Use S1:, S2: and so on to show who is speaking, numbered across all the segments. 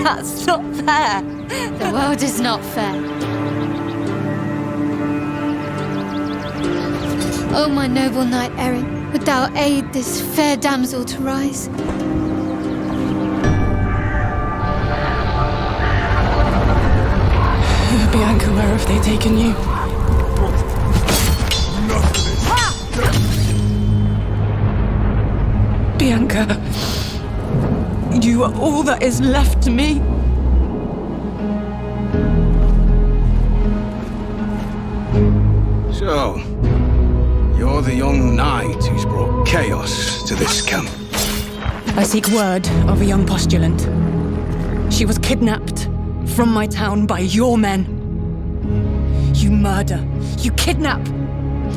S1: That's not fair.
S2: The world is not fair. O my noble knight Airon, would thou aid this fair damsel to rise?
S3: Bianca, where have they taken you? Bianca, you are all that is left to me.
S4: So, you're the young knight who's brought chaos to this camp.
S3: I seek word of a young postulant. She was kidnapped from my town by your men. You murder. You kidnap.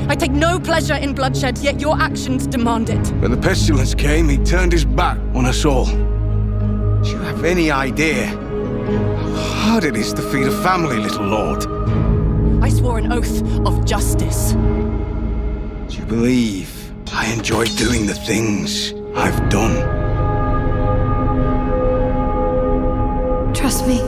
S3: I take no pleasure in bloodshed, yet your actions demand it.
S4: When the pestilence came, he turned his back on us all. Do you have any idea how hard it is to feed a family, little lord?
S3: I swore an oath of justice.
S4: Do you believe I enjoy doing the things I've done?
S2: Trust me.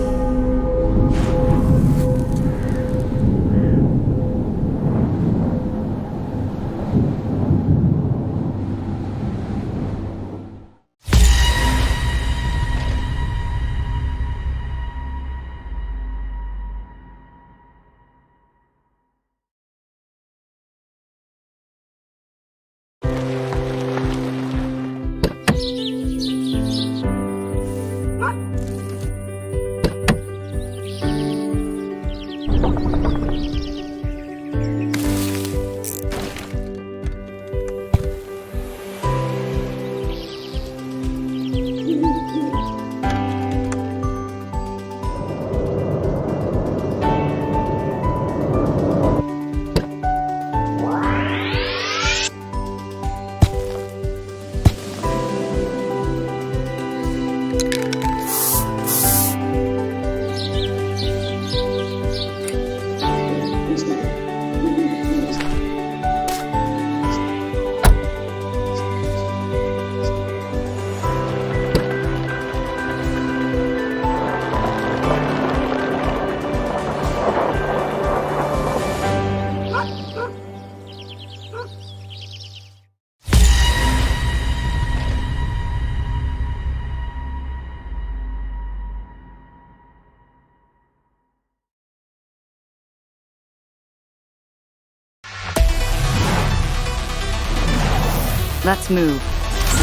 S1: Let's move.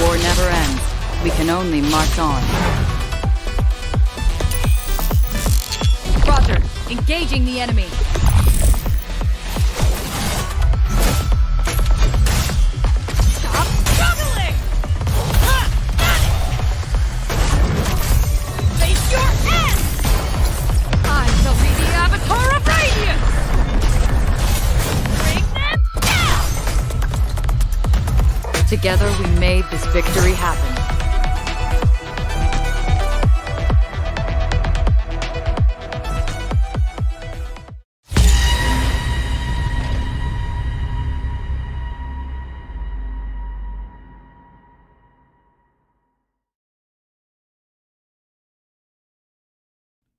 S1: War never ends. We can only march on.
S5: Roger. Engaging the enemy. Stop struggling! Ha! Got it! Face your head! I shall be the Avatar of Radiance! Bring them down!
S1: Together we made this victory happen.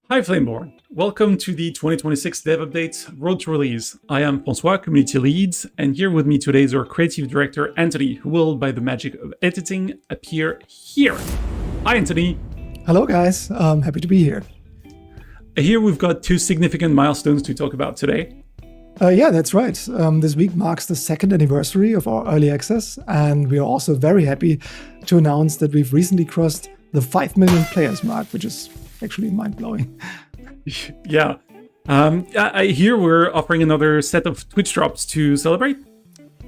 S6: Hi Flameborn, welcome to the 2026 Dev Update Road to Release. I am François, Community Lead, and here with me today is our Creative Director Anthony, who will, by the magic of editing, appear here. Hi Anthony.
S7: Hello guys, happy to be here.
S6: Here we've got two significant milestones to talk about today.
S7: Yeah, that's right. This week marks the second anniversary of our early access, and we are also very happy to announce that we've recently crossed the 5 million players mark, which is actually mind-blowing.
S6: Yeah. I hear we're offering another set of Twitch drops to celebrate.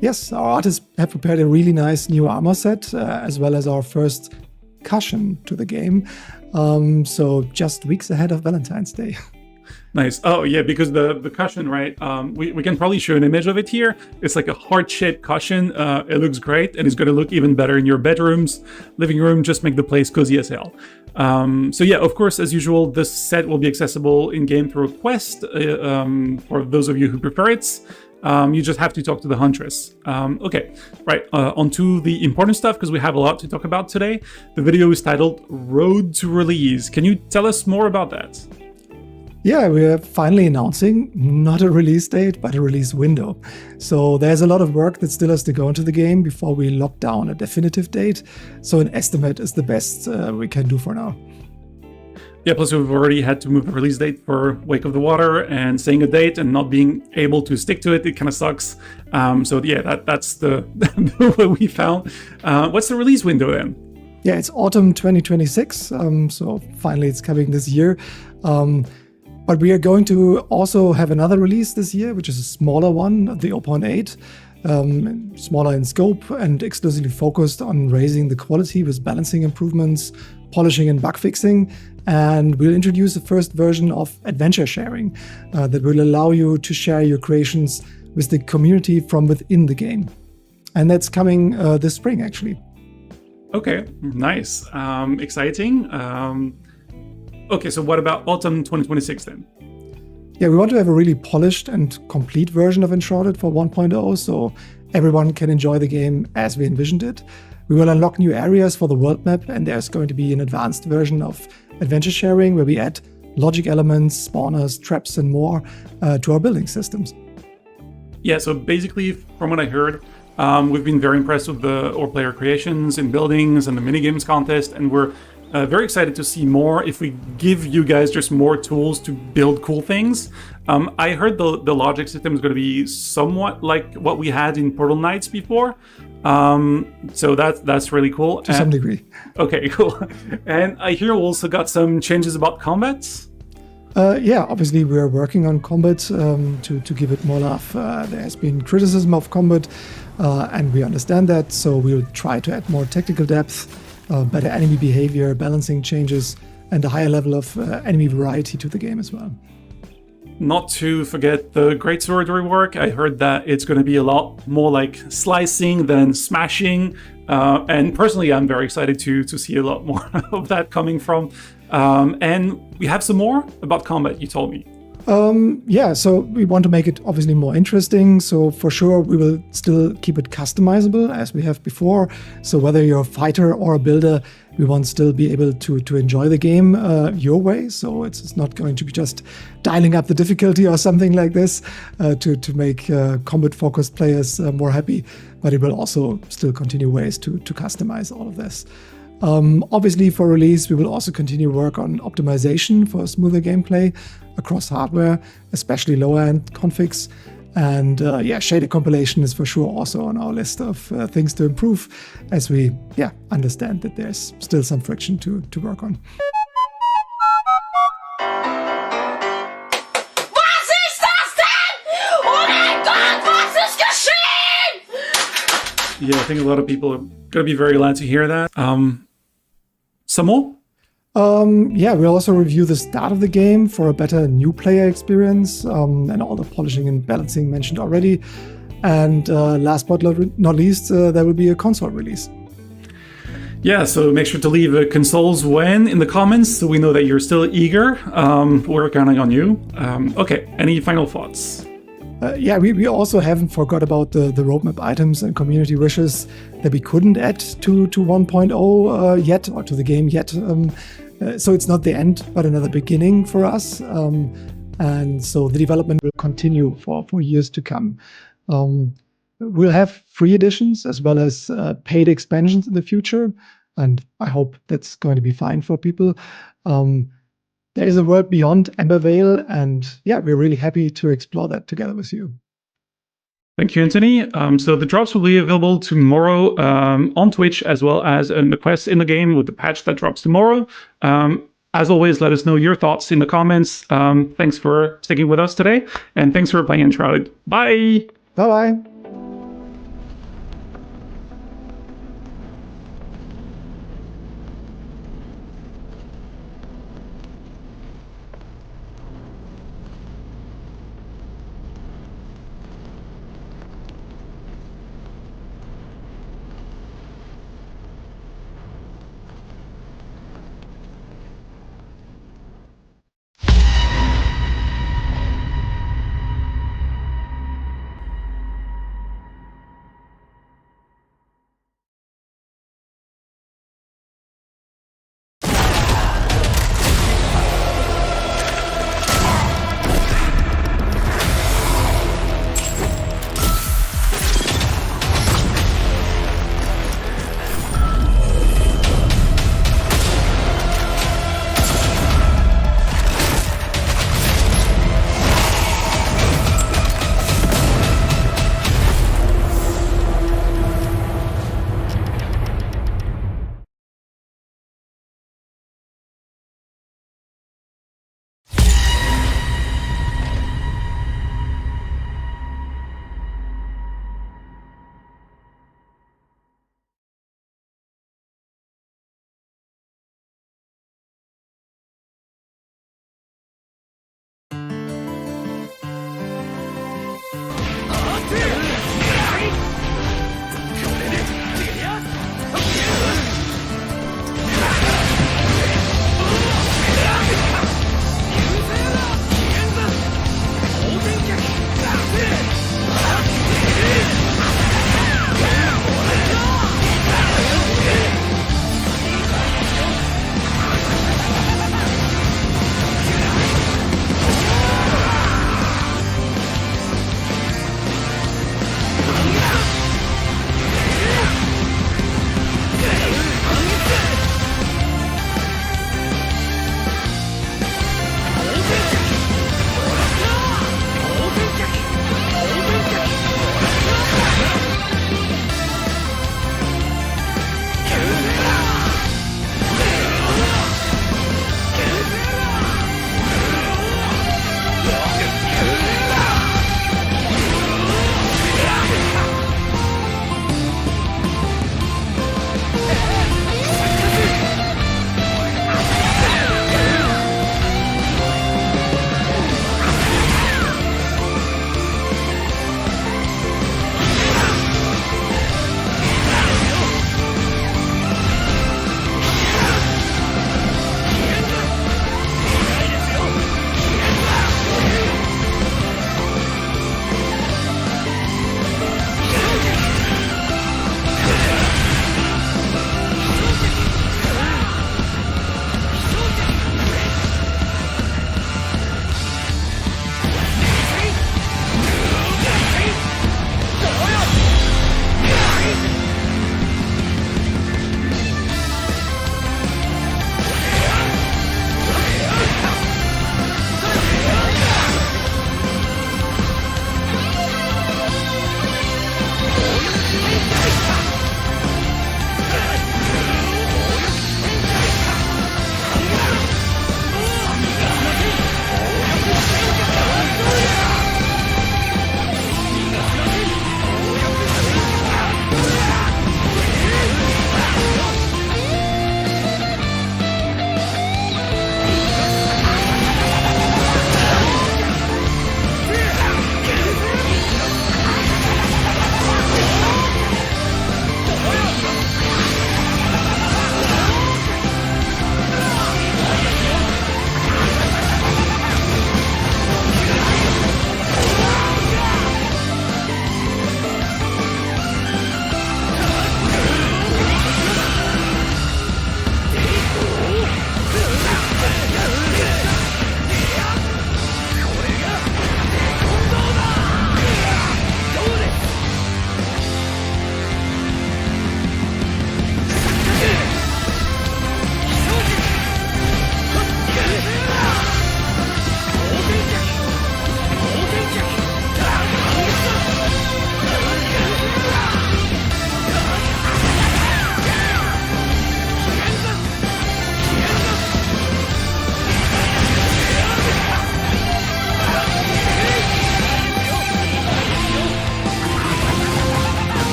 S7: Yes, our artists have prepared a really nice new armor set, as well as our first cushion to the game. So just weeks ahead of Valentine's Day.
S6: Nice. Oh yeah, because the cushion, right? We can probably show an image of it here. It's like a heart-shaped cushion. It looks great, and it's going to look even better in your bedrooms, living room. Just make the place cozy as hell. So yeah, of course, as usual, this set will be accessible in-game through a quest for those of you who prefer it. You just have to talk to the Huntress. Okay, right, on to the important stuff, because we have a lot to talk about today. The video is titled Road to Release. Can you tell us more about that?
S7: Yeah, we're finally announcing not a release date, but a release window. So there's a lot of work that still has to go into the game before we lock down a definitive date. So an estimate is the best we can do for now.
S6: Yeah, plus we've already had to move the release date for Wake of the Water, and saying a date and not being able to stick to it, it kind of sucks. So yeah, that's the what we found. What's the release window then?
S7: Yeah, it's autumn 2026. So finally it's coming this year. But we are going to also have another release this year, which is a smaller one, the 0.8, smaller in scope and exclusively focused on raising the quality with balancing improvements, polishing and bug fixing. And we'll introduce the first version of adventure sharing that will allow you to share your creations with the community from within the game. And that's coming this spring, actually.
S6: Okay, nice. Exciting. Okay, so what about autumn 2026 then?
S7: Yeah, we want to have a really polished and complete version of Enshrouded for 1.0, so everyone can enjoy the game as we envisioned it. We will unlock new areas for the world map, and there's going to be an advanced version of adventure sharing where we add logic elements, spawners, traps, and more to our building systems.
S6: Yeah, so basically, from what I heard, we've been very impressed with our player creations and buildings and the minigames contest, and we're very excited to see more if we give you guys just more tools to build cool things. I heard the logic system is going to be somewhat like what we had in Portal Knights before. So that's really cool.
S7: To some degree.
S6: Okay, cool. And I hear we also got some changes about combats.
S7: Yeah, obviously we're working on combat to give it more love. There has been criticism of combat, and we understand that, so we'll try to add more technical depth, better enemy behavior, balancing changes, and a higher level of enemy variety to the game as well.
S6: Not to forget the greatsword rework. I heard that it's going to be a lot more like slicing than smashing, and personally I'm very excited to see a lot more of that coming from. And we have some more about combat, you told me.
S7: Yeah, so we want to make it obviously more interesting. So for sure, we will still keep it customizable as we have before. So whether you're a fighter or a builder, we want to still be able to enjoy the game your way. So it's not going to be just dialing up the difficulty or something like this to make combat-focused players more happy. But it will also still continue ways to customize all of this. Obviously, for release, we will also continue work on optimization for smoother gameplay across hardware, especially lower-end configs. And yeah, shader compilation is for sure also on our list of things to improve, as we understand that there's still some friction to work on.
S6: Yeah, I think a lot of people are going to be very glad to hear that. Some more?
S7: Yeah, we'll also review the start of the game for a better new player experience, and all the polishing and balancing mentioned already. And last but not least, there will be a console release.
S6: Yeah, so make sure to leave consoles when in the comments so we know that you're still eager. We're counting on you. Okay, any final thoughts?
S7: Yeah, we also haven't forgot about the roadmap items and community wishes that we couldn't add to 1.0 yet, or to the game yet. So it's not the end, but another beginning for us. And so the development will continue for years to come. We'll have free editions as well as paid expansions in the future. And I hope that's going to be fine for people. There is a world beyond Ember Vale, and yeah, we're really happy to explore that together with you.
S6: Thank you, Anthony. So the drops will be available tomorrow on Twitch, as well as in the quest in the game with the patch that drops tomorrow. As always, let us know your thoughts in the comments. Thanks for sticking with us today, and thanks for playing Enshrouded. Bye!
S7: Bye-bye!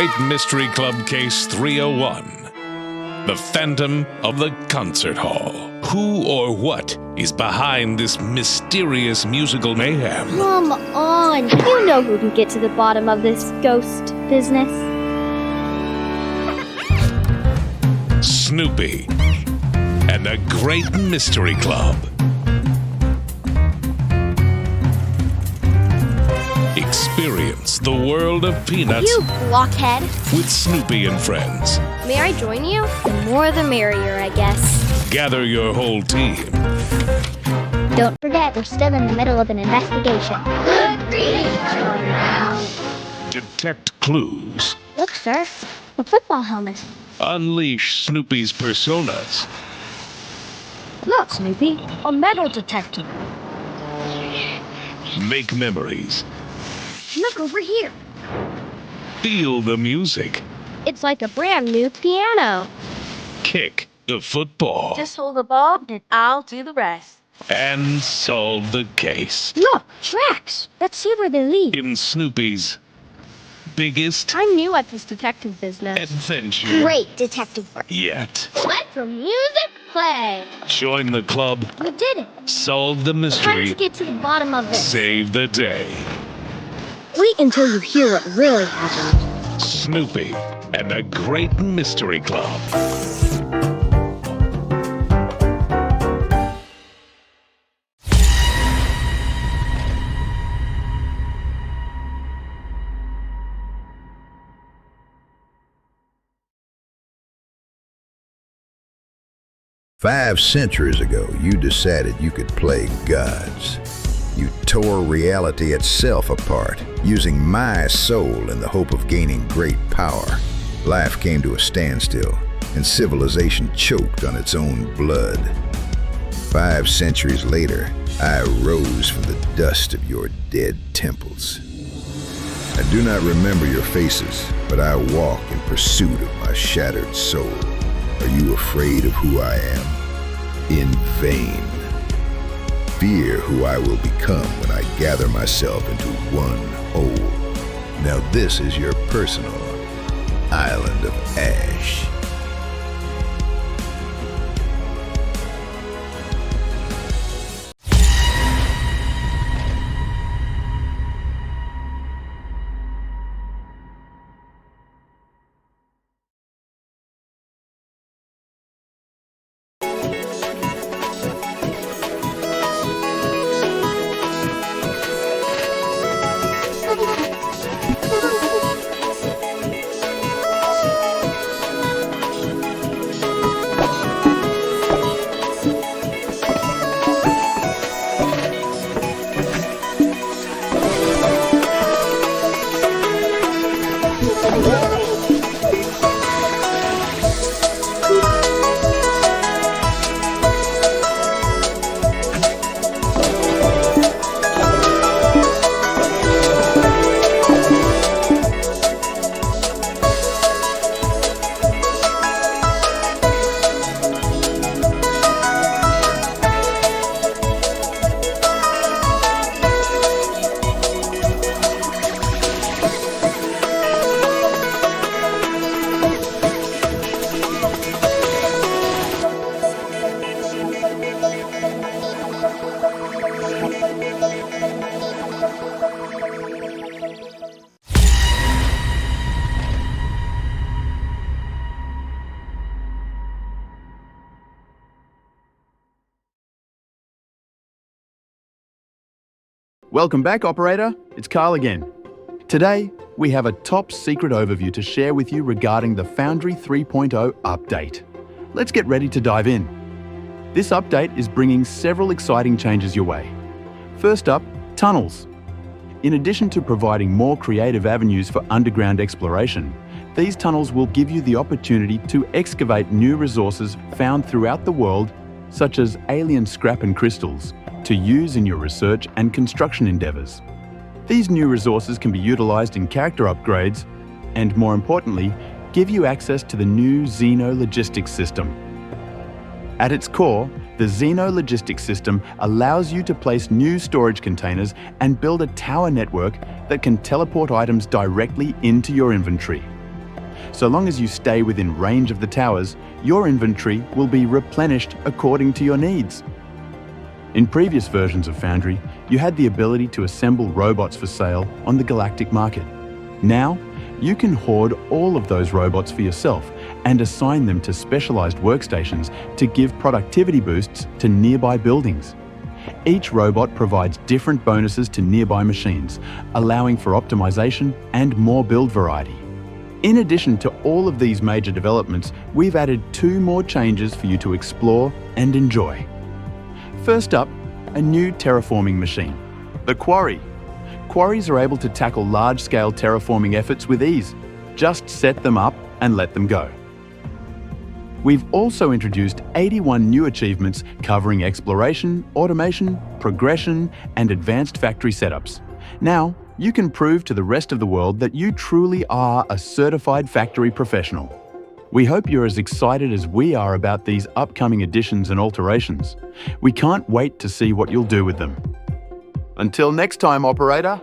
S8: Great Mystery Club Case 301. The Phantom of the Concert Hall. Who or what is behind this mysterious musical mayhem?
S9: Come on! You know who can get to the bottom of this ghost business.
S8: Snoopy and the Great Mystery Club. Experience the world of peanuts
S9: You blockhead!
S8: with Snoopy and friends.
S9: May I join you? The more the merrier, I guess.
S8: Gather your whole team.
S9: Don't forget, we're still in the middle of an investigation.
S8: Detect clues.
S9: Look, sir. A football helmet.
S8: Unleash Snoopy's personas.
S9: Look, Snoopy. A metal detector.
S8: Make memories.
S9: Look over here.
S8: Feel the music.
S9: It's like a brand new piano.
S8: Kick the football.
S5: Just hold the ball and I'll do the rest.
S8: And solve the case.
S9: Look, tracks. Let's see where they lead.
S8: In Snoopy's biggest
S9: I knew at this detective business.
S8: adventure
S9: Great detective work.
S8: yet.
S9: Let the music play.
S8: Join the club.
S9: We did it.
S8: Solve the
S9: Time
S8: mystery.
S9: to get to the bottom of this.
S8: Save the day.
S9: Wait until you hear what really happened.
S8: Snoopy and the Great Mystery Club.
S10: Five centuries ago, you decided you could play gods. You tore reality itself apart, using my soul in the hope of gaining great power. Life came to a standstill, and civilization choked on its own blood. 5 centuries later, I rose from the dust of your dead temples. I do not remember your faces, but I walk in pursuit of my shattered soul. Are you afraid of who I am? In vain. Fear who I will become when I gather myself into one whole. Now this is your personal Island of Ash.
S11: Welcome back, operator. It's Carl again. Today, we have a top secret overview to share with you regarding the Foundry 3.0 update. Let's get ready to dive in. This update is bringing several exciting changes your way. First up, tunnels. In addition to providing more creative avenues for underground exploration, these tunnels will give you the opportunity to excavate new resources found throughout the world, such as alien scrap and crystals, to use in your research and construction endeavours. These new resources can be utilised in character upgrades and, more importantly, give you access to the new Xeno logistics system. At its core, the Xeno logistics system allows you to place new storage containers and build a tower network that can teleport items directly into your inventory. So long as you stay within range of the towers, your inventory will be replenished according to your needs. In previous versions of Foundry, you had the ability to assemble robots for sale on the galactic market. Now, you can hoard all of those robots for yourself and assign them to specialized workstations to give productivity boosts to nearby buildings. Each robot provides different bonuses to nearby machines, allowing for optimization and more build variety. In addition to all of these major developments, we've added 2 more changes for you to explore and enjoy. First up, a new terraforming machine, the Quarry. Quarries are able to tackle large-scale terraforming efforts with ease. Just set them up and let them go. We've also introduced 81 new achievements covering exploration, automation, progression, and advanced factory setups. Now, you can prove to the rest of the world that you truly are a certified factory professional. We hope you're as excited as we are about these upcoming additions and alterations. We can't wait to see what you'll do with them. Until next time, operator.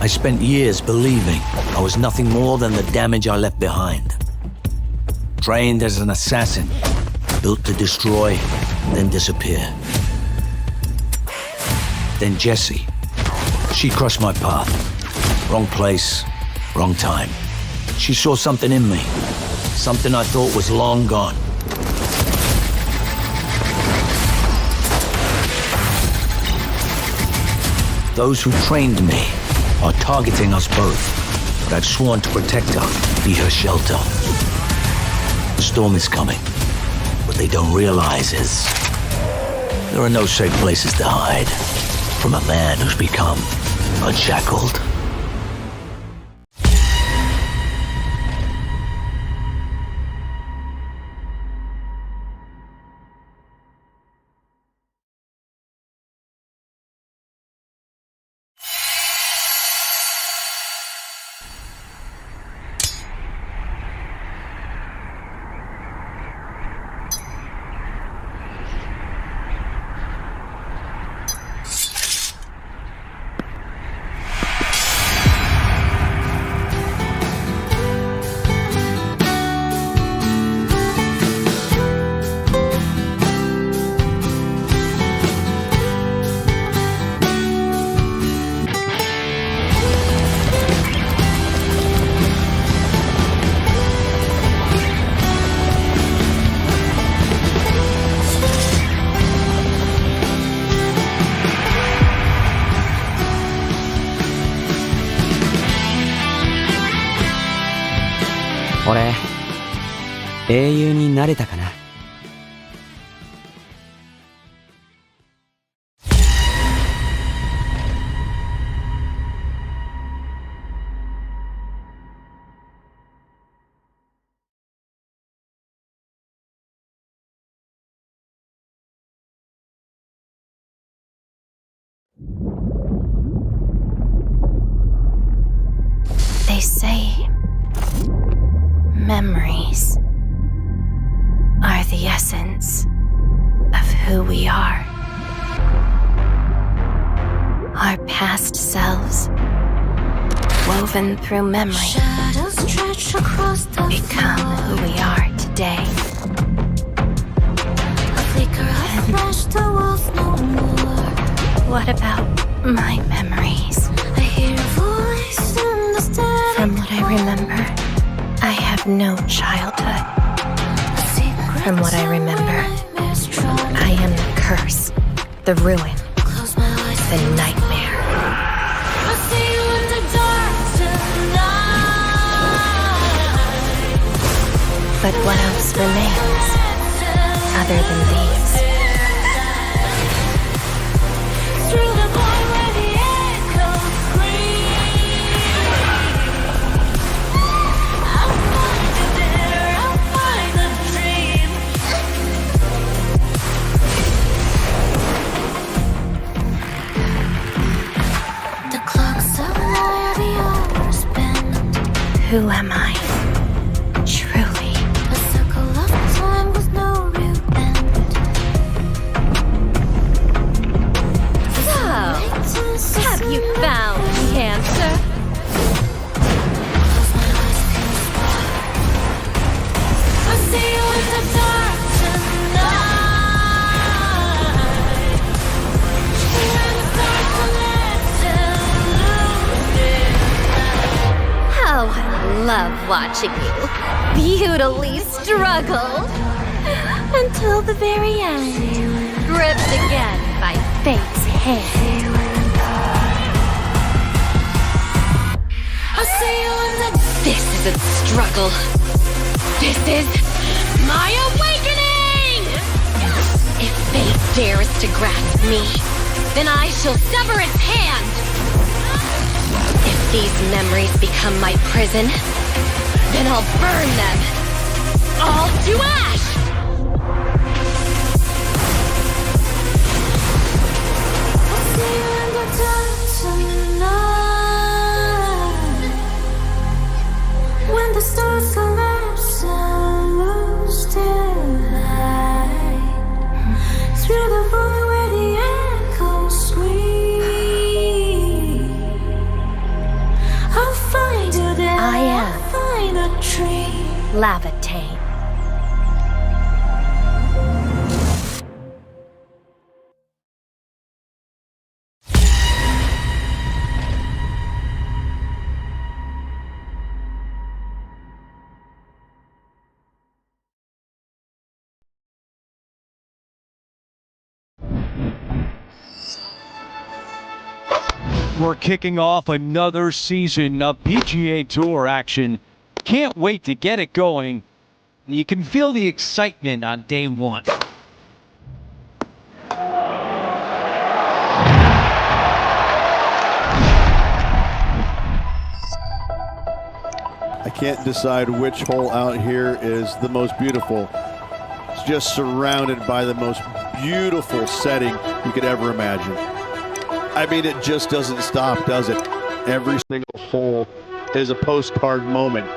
S12: I spent years believing I was nothing more than the damage I left behind. Trained as an assassin, built to destroy, then disappear. Then Jessie. She crossed my path. Wrong place, wrong time. She saw something in me. Something I thought was long gone. Those who trained me are targeting us both, but I've sworn to protect her, be her shelter. The storm is coming. What they don't realize is there are no safe places to hide from a man who's become unshackled.
S13: 俺、英雄になれたかな。
S14: They say memories are the essence of who we are. Our past selves, woven through memory, become who we are today. What about my memories? I hear a voice in the static. From what I remember, I have no childhood. From what I remember, I am the curse, the ruin, the nightmare. I see you in the dark tonight. But what else remains other than these? Through the void where the echoes scream, I'll find you there, I'll find the dream. The clocks of life, the hours bend. Who am I? Truly, love watching you futilely struggle until the very end, gripped again by fate's hand. I'll see you in the... This isn't struggle. This is my awakening! If fate dares to grasp me, then I shall sever its hand. If these memories become my prison, then I'll burn them all to ash! I'll see you in the depths of the night, when the stars collapse and lose their light, through the void where the echoes scream. I'll find you there. I am. I'll find a tree. Laevatain.
S15: We're kicking off another season of PGA Tour action. Can't wait to get it going. You can feel the excitement on day one.
S16: I can't decide which hole out here is the most beautiful. It's just surrounded by the most beautiful setting you could ever imagine. I mean, it just doesn't stop, does it? Every single hole is a postcard moment.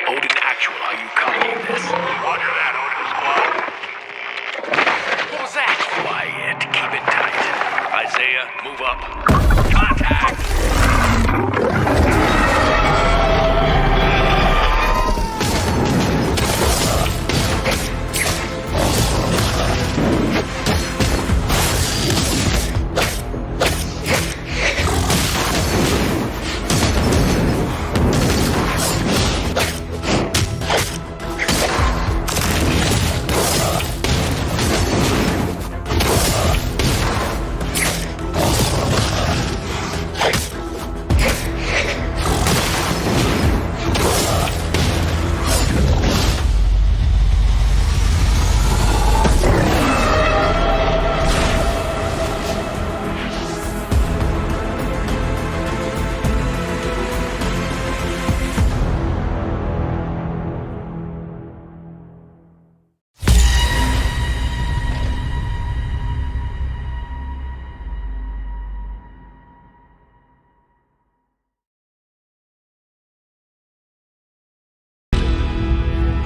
S17: Odin Actual, are you copying this? Roger that, Odin Squad. What was that? Quiet, keep it tight. Isaiah, move up. Contact!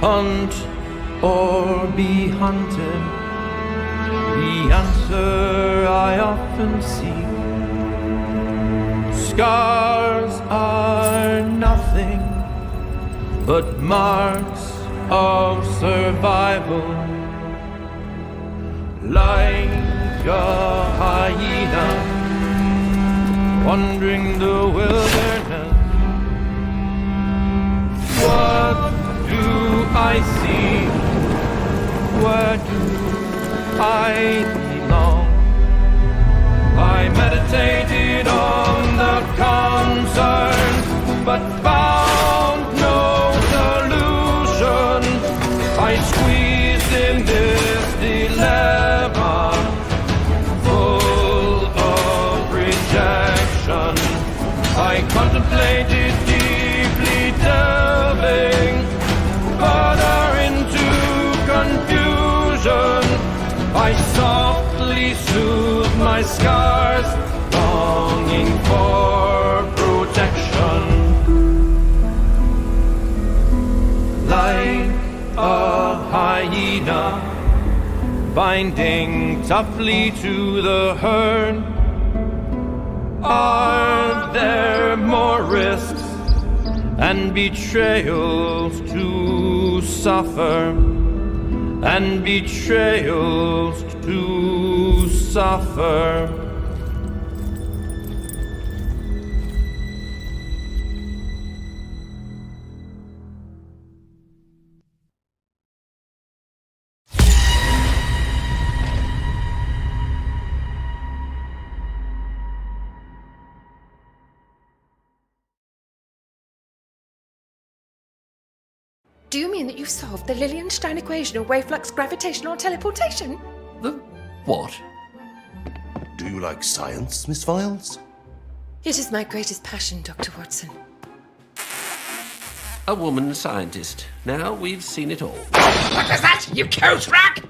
S18: Hunt or be hunted? The answer I often seek. Scars are nothing but marks of survival. Like a hyena wandering the wilderness. What do I see? Where do I belong? I meditated on the concerns, but found no solution. I squeezed in this dilemma, full of rejection. I contemplated deeply delving further into confusion. I softly soothed my scars, longing for protection. Like a hyena, binding toughly to the herd. Are there more risks and betrayals to suffer? And betrayals to suffer?
S19: Do you mean that you solved the Lilienstein equation of waveflux gravitational teleportation?
S20: The what? Do you like science, Miss Files?
S19: It is my greatest passion, Dr. Watson.
S20: A woman scientist. Now we've seen it all.
S17: What was that, you coat rack?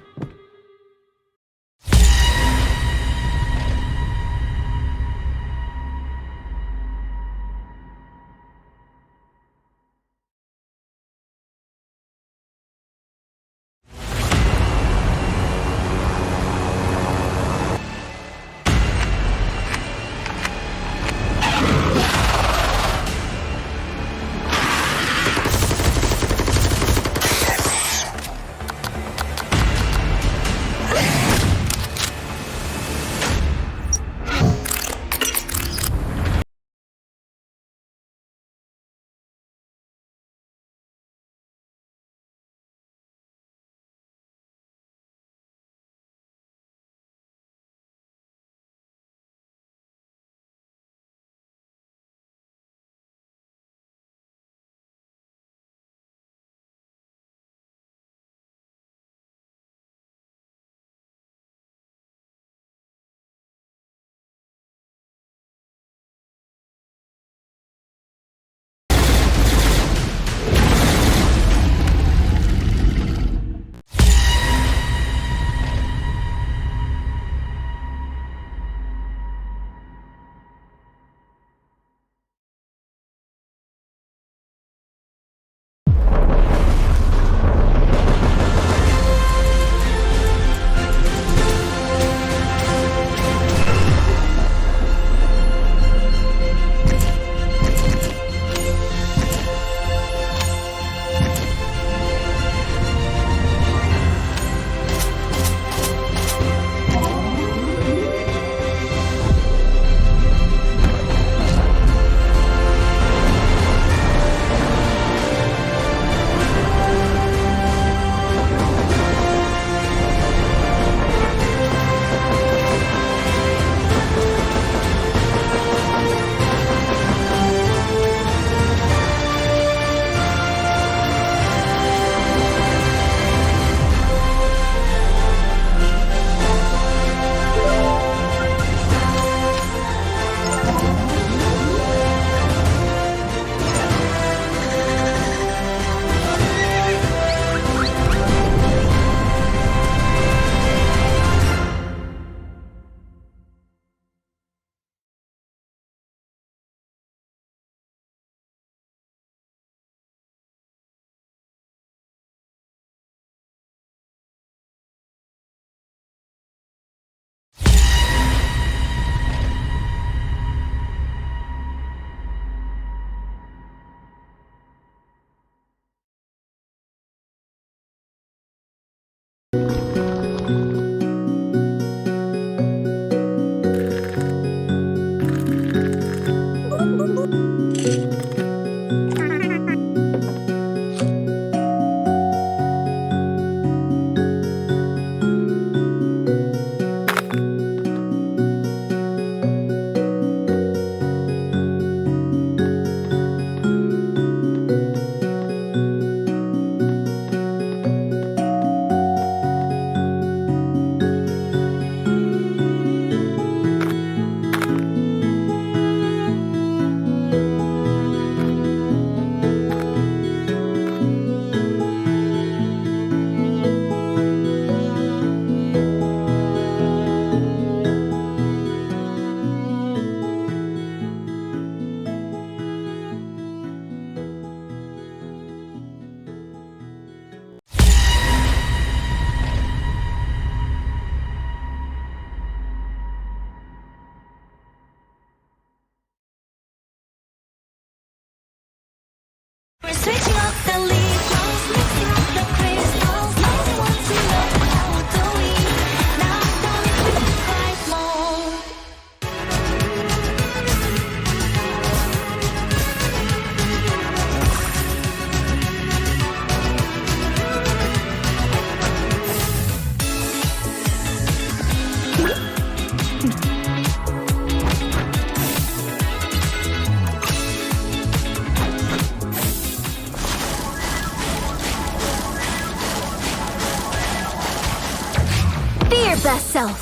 S14: Be your best self.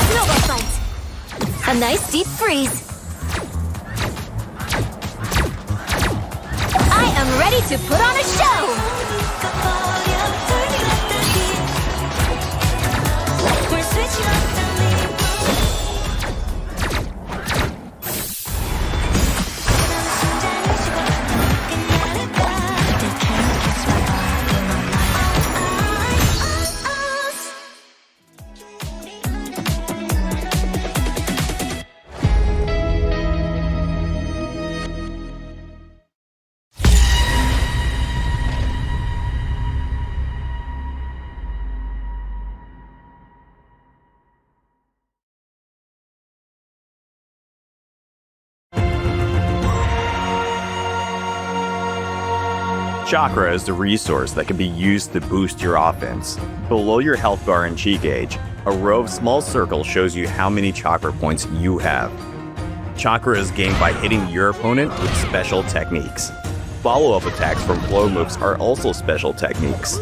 S14: Snowball fight. A nice deep freeze. I am ready to put on a show. We're switching up the
S21: Chakra is the resource that can be used to boost your offense. Below your health bar and chi gauge, a row of small circles shows you how many chakra points you have. Chakra is gained by hitting your opponent with special techniques. Follow-up attacks from flow moves are also special techniques.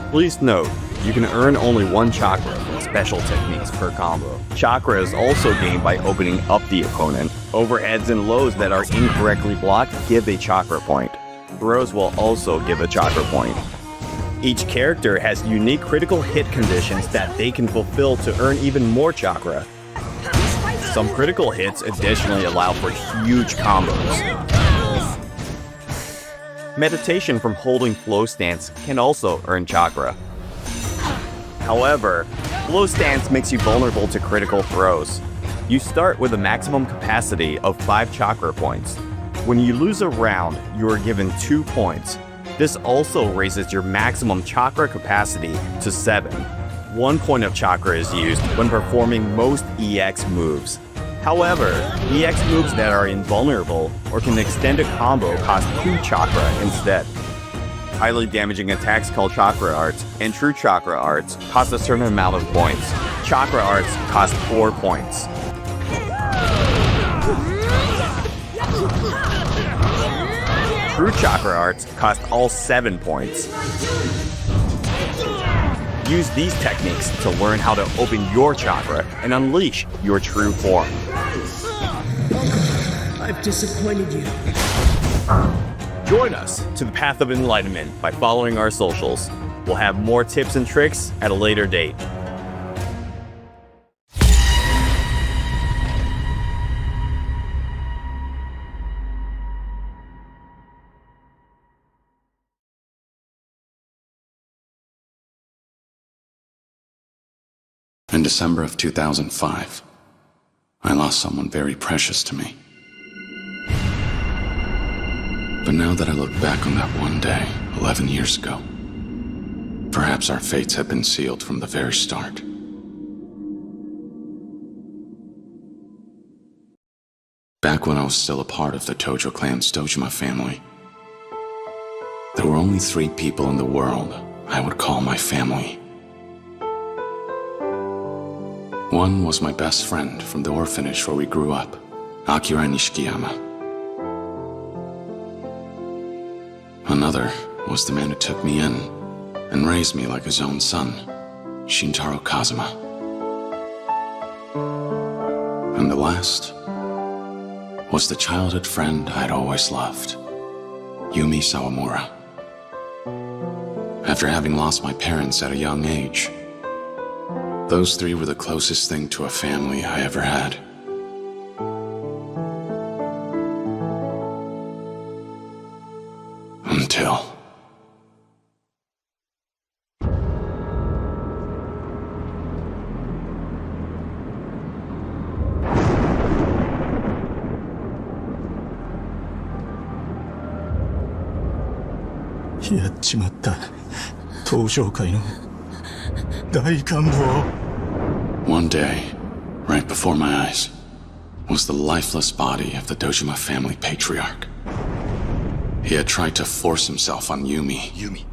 S21: Please note, you can earn only one chakra from special techniques per combo. Chakra is also gained by opening up the opponent. Overheads and lows that are incorrectly blocked give a chakra point. Throws will also give a chakra point. Each character has unique critical hit conditions that they can fulfill to earn even more chakra. Some critical hits additionally allow for huge combos. Meditation from holding flow stance can also earn chakra. However, flow stance makes you vulnerable to critical throws. You start with a maximum capacity of 5 chakra points. When you lose a round, you are given 2 points. This also raises your maximum chakra capacity to 7. 1 point of chakra is used when performing most EX moves. However, EX moves that are invulnerable or can extend a combo cost 2 chakra instead. Highly damaging attacks called chakra arts and true chakra arts cost a certain amount of points. Chakra arts cost 4 points. True chakra arts cost all 7 points. Use these techniques to learn how to open your chakra and unleash your true form.
S22: I've disappointed you.
S21: Join us to the path of enlightenment by following our socials. We'll have more tips and tricks at a later date.
S23: In December of 2005, I lost someone very precious to me. But now that I look back on that one day, 11 years ago, perhaps our fates had been sealed from the very start. Back when I was still a part of the Tojo clan's Dojima family, there were only 3 people in the world I would call my family. One was my best friend from the orphanage where we grew up, Akira Nishikiyama. Another was the man who took me in and raised me like his own son, Shintaro Kazuma. And the last was the childhood friend I'd always loved, Yumi Sawamura. After having lost my parents at a young age, those 3 were the closest thing to a family I ever had. Until... One day, right before my eyes, was the lifeless body of the Dojima family patriarch. He had tried to force himself on Yumi.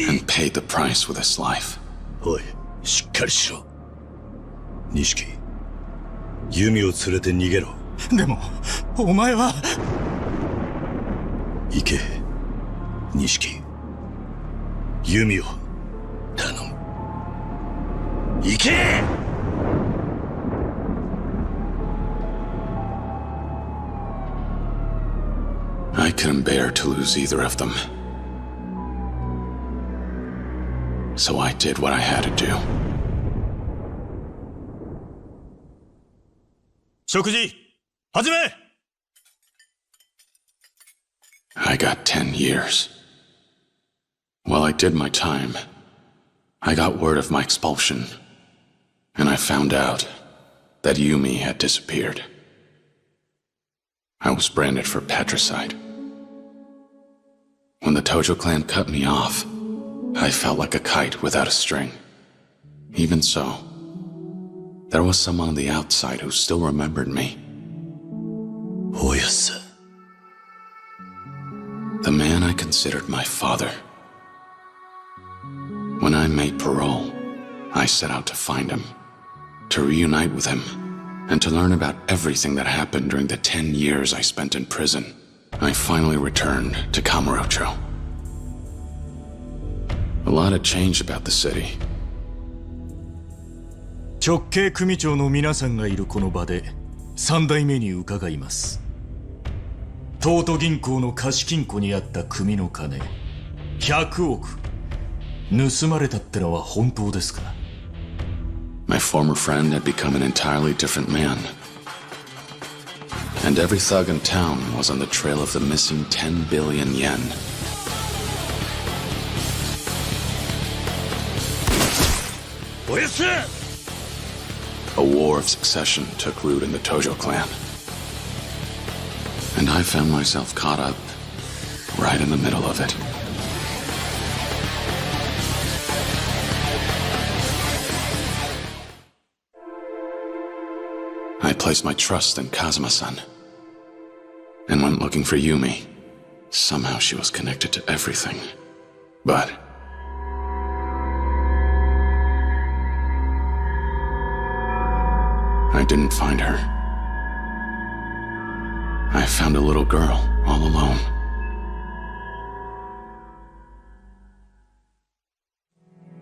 S23: And paid the price with his life.
S24: Oi, しっかりしろ。錦、Yumiを連れて逃げろ。でも、お前は。行け、錦。弓を頼む。行け!
S23: I couldn't bear to lose either of them. So I did what I had to do.
S24: 食事始め!
S23: I got 10 years. While I did my time, I got word of my expulsion, and I found out that Yumi had disappeared. I was branded for patricide. When the Tojo clan cut me off, I felt like a kite without a string. Even so, there was someone on the outside who still remembered me.
S24: Oyasa.
S23: The man I considered my father. When I made parole, I set out to find him, to reunite with him, and to learn about everything that happened during the 10 years I spent in prison. I finally returned to Kamurocho. A lot had changed about the city.
S24: 直系組長の皆さんがいるこの場で3代目に伺います。東都銀行の貸金庫にあった組の金100億盗まれたってのは本当ですか?
S23: My former friend had become an entirely different man. And every thug in town was on the trail of the missing 10 billion yen. A war of succession took root in the Tojo clan. And I found myself caught up right in the middle of it. I placed my trust in Kazuma-san and went looking for Yumi. Somehow she was connected to everything. But I didn't find her. I found a little girl all alone.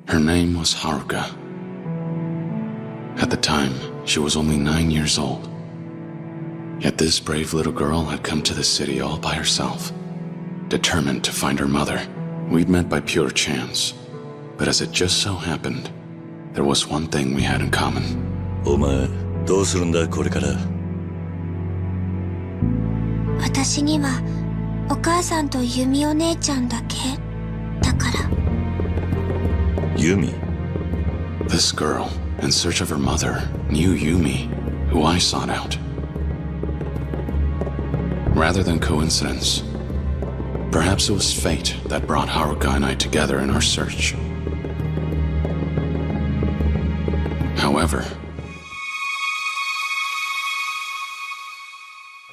S23: Her name was Haruka. At the time, she was only 9 years old. Yet this brave little girl had come to the city all by herself, determined to find her mother. We'd met by pure chance, but as it just so happened, there was one thing we had in common.
S24: お前、どうするんだこれから?
S14: 私にはお母さんとユミお姉ちゃんだけだから。
S23: Yumi? This girl, in search of her mother, knew Yumi, who I sought out. Rather than coincidence, perhaps it was fate that brought Haruka and I together in our search. However,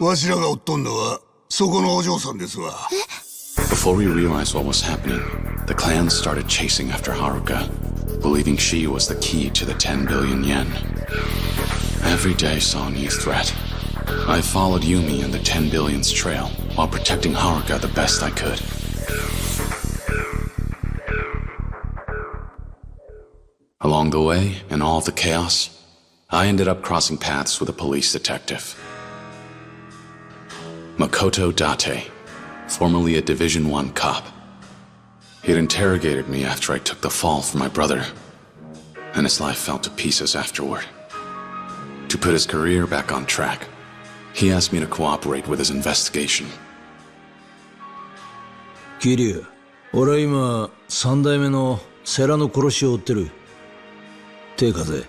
S24: わしらが追っとんのはそこのお嬢さんですわ。
S23: before we realized what was happening, the clan started chasing after Haruka, believing she was the key to the 10 billion yen. Every day saw a new threat. I followed Yumi and the 10 billion's trail while protecting Haruka the best I could. Along the way, in all the chaos, I ended up crossing paths with a police detective. Makoto Date, formerly a Division I cop. He had interrogated me after I took the fall for my brother, and his life fell to pieces afterward. To put his career back on track, he asked me to cooperate with his investigation.
S24: 桐生、俺は今3代目の世良の殺しを追ってる。手風。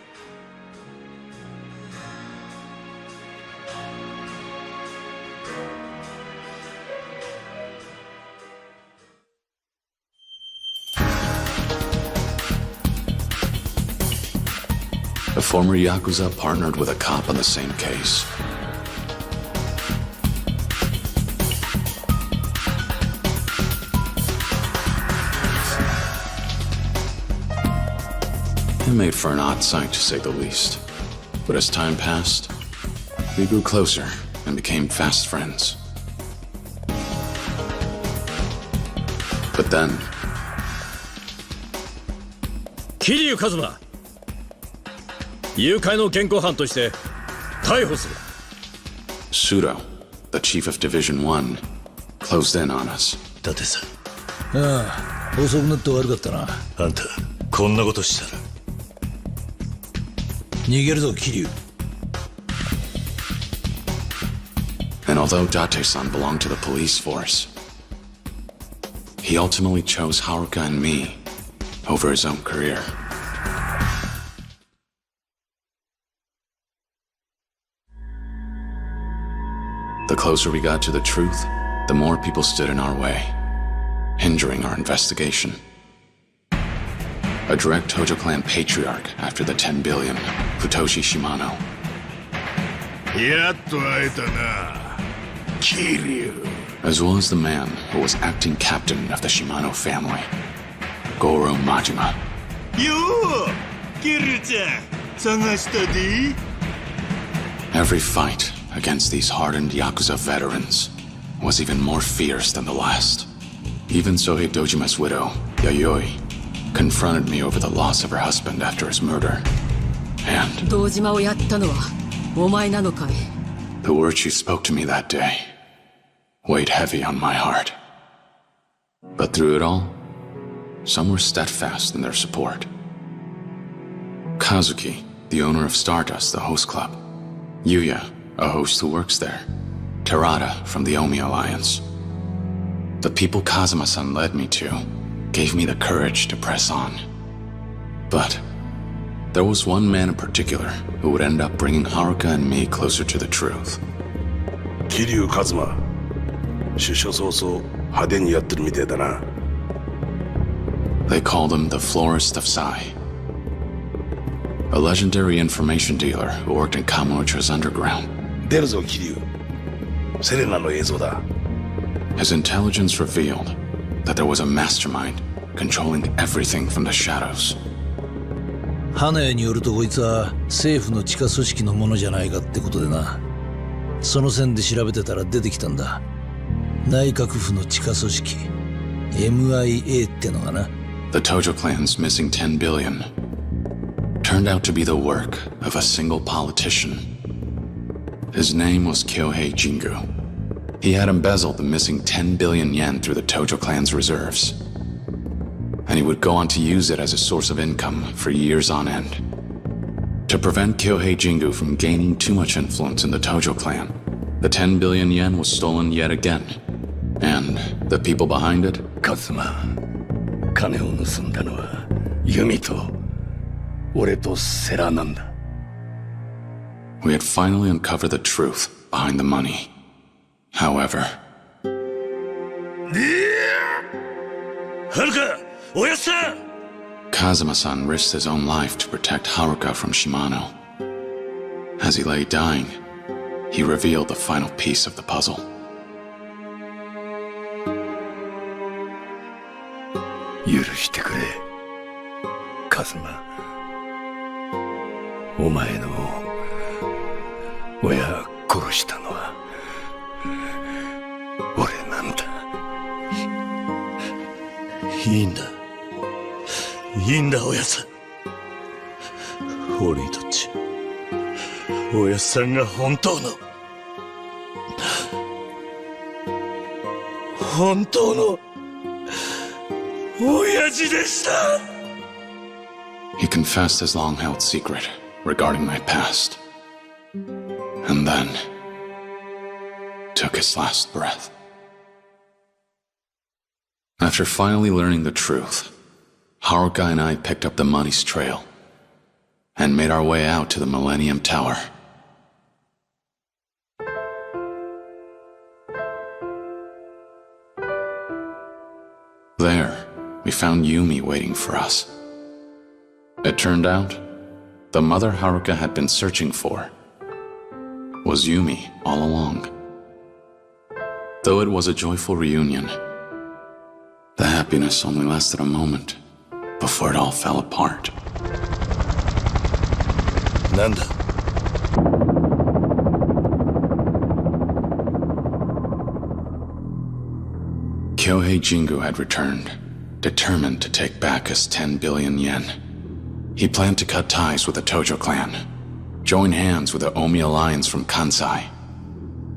S23: A former Yakuza partnered with a cop on the same case. It made for an odd sight, to say the least. But as time passed, we grew closer and became fast friends. But then,
S2: 桐生一馬誘拐の現行犯として逮捕する
S23: Pseudo, the chief of Division 1, closed in on us.
S3: だってさああ遅くなって悪かったなあんたこんなことしたら逃げるぞ桐生
S23: And although Date-san belonged to the police force, he ultimately chose Haruka and me over his own career. The closer we got to the truth, the more people stood in our way, hindering our investigation. A direct Tojo clan patriarch after the 10 billion, Futoshi Shimano.
S20: やっと会えたな、桐生。
S23: As well as the man who was acting captain of the Shimano family, Goro Majima.
S24: ようキルちゃん探したで
S23: Every fight against these hardened Yakuza veterans was even more fierce than the last. Even Sohei Dojima's widow, Yayoi, confronted me over the loss of her husband after his murder. And
S5: 堂島をやったのはお前なのかい
S23: the words she spoke to me that day weighed heavy on my heart. But through it all, some were steadfast in their support. Kazuki, the owner of Stardust, the host club. Yuya, a host who works there. Terada from the Omi Alliance. The people Kazuma-san led me to gave me the courage to press on. But there was one man in particular who would end up bringing Haruka and me closer to the truth.
S20: 桐生一馬出所早々派手にやってるみてえだな
S23: They called him the Florist of Sai. A legendary information dealer who worked in Kamurocho's underground.
S20: 出るぞ桐生セレナの映像だ
S23: His intelligence revealed that there was a mastermind controlling everything from the shadows.
S3: 花屋によるとこいつは政府の地下組織のものじゃないかってことでなその線で調べてたら出てきたんだ内閣府の地下組織 MIA ってのがな
S23: The Tojo clan's missing 10 billion turned out to be the work of a single politician. His name was Kyohei Jingu. He had embezzled the missing 10 billion yen through the Tojo clan's reserves. And he would go on to use it as a source of income for years on end. To prevent Kyohei Jingu from gaining too much influence in the Tojo clan, the 10 billion yen was stolen yet again. And the people behind it?
S20: Kazuma, 金を盗んだのはユミと俺とセラなんだ
S23: We had finally uncovered the truth behind the money. However...
S20: Haruka! Oya-san!
S23: Kazuma-san risked his own life to protect Haruka from Shimano. As he lay dying, he revealed the final piece of the puzzle.
S20: 許してくれ、カズマ。お前の親殺したのは俺なんだ。
S24: いいんだいいんだおやさん俺にとっちゃおやさんが本当の親父でした
S23: He confessed his long-held secret regarding my past, and then took his last breath. After finally learning the truth, Haruka and I picked up the money's trail and made our way out to the Millennium Tower. There, we found Yumi waiting for us. It turned out, the mother Haruka had been searching for was Yumi all along. Though it was a joyful reunion, the happiness only lasted a moment before it all fell apart.
S24: なんだ
S23: Kyohei Jingu had returned, determined to take back his 10 billion yen. He planned to cut ties with the Tojo clan, join hands with the Omi alliance from Kansai,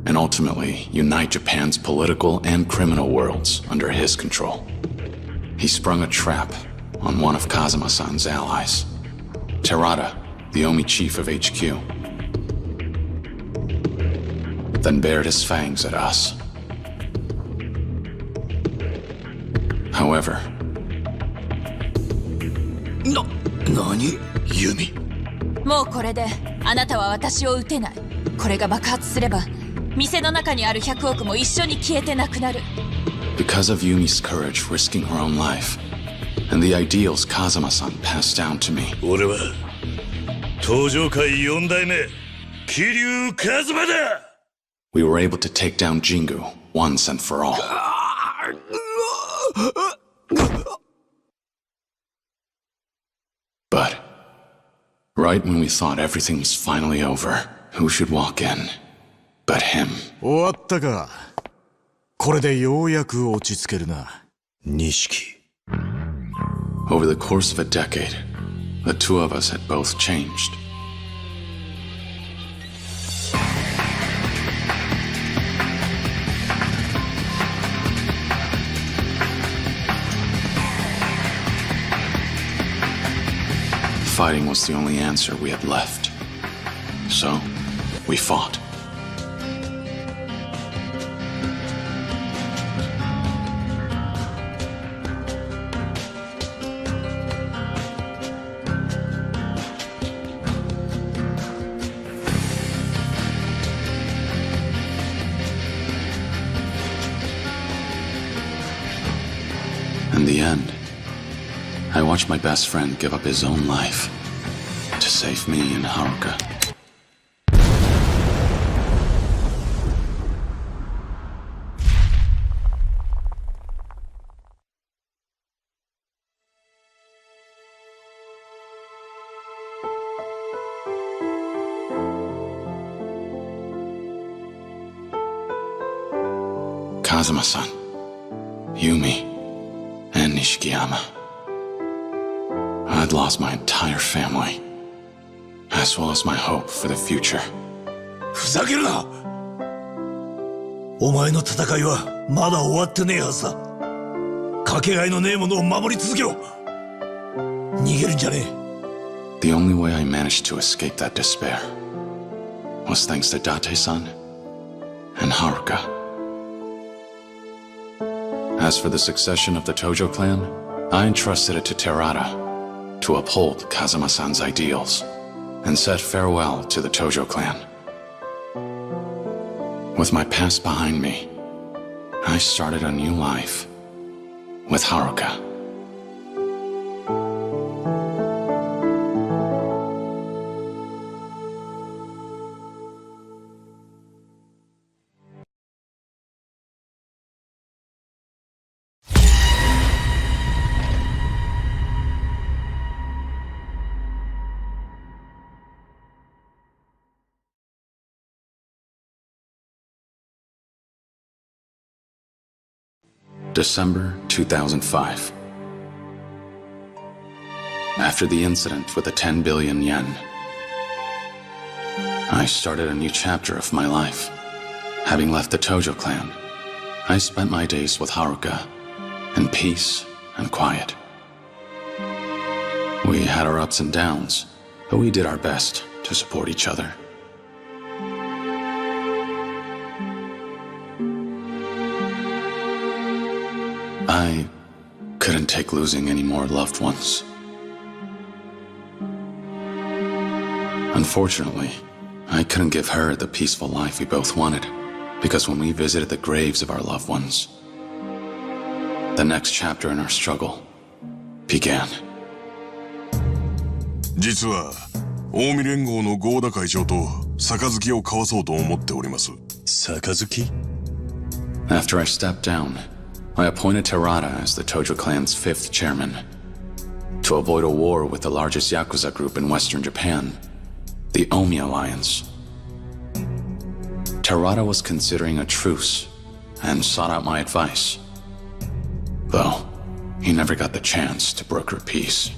S23: and ultimately unite Japan's political and criminal worlds under his control. He sprung a trap on one of Kazuma-san's allies, Terada, the Omi chief of HQ, then bared his fangs at us. However...
S20: Nani? Yumi?
S1: もうこれであなたは私を撃てない。これが爆発すれば店の中にある100億も一緒に消えてなくなる。
S23: Because of Yumi's courage risking her own life, and the ideals Kazuma-san passed down to me.
S20: 俺は東上界4代目桐生一馬だ。
S23: We were able to take down Jingu once and for all. But right when we thought everything was finally over, who should walk in but him?
S24: 終わったか。これでようやく落ち着けるな。錦。
S23: Over the course of a decade, the two of us had both changed. Fighting was the only answer we had left. So, we fought. In the end, I watched my best friend give up his own life to save me and Haruka. Kazuma-san, Yumi, and Nishikiyama. I'd lost my entire family, as well as my hope for the future.
S3: ふざけるな！お前の戦いはまだ終わってねえはずだ。かけがえのねえものを守り続けろ。逃げるんじゃねえ。
S23: The only way I managed to escape that despair was thanks to Date-san and Haruka. As for the succession of the Tojo clan, I entrusted it to Terada to uphold Kazuma-san's ideals and said farewell to the Tojo clan. With my past behind me, I started a new life with Haruka. December 2005. After the incident with the 10 billion yen, I started a new chapter of my life. Having left the Tojo clan, I spent my days with Haruka in peace and quiet. We had our ups and downs, but we did our best to support each other. I couldn't take losing any more loved ones. Unfortunately, I couldn't give her the peaceful life we both wanted, because when we visited the graves of our loved ones, the next chapter in our struggle began.
S4: 実は、近江連合の合田会長と杯を交わそうと思っております。杯?
S23: After I stepped down, I appointed Terada as the Tojo clan's 5th chairman. To avoid a war with the largest Yakuza group in Western Japan, the Omi Alliance. Terada was considering a truce and sought out my advice. Though, he never got the chance to broker peace.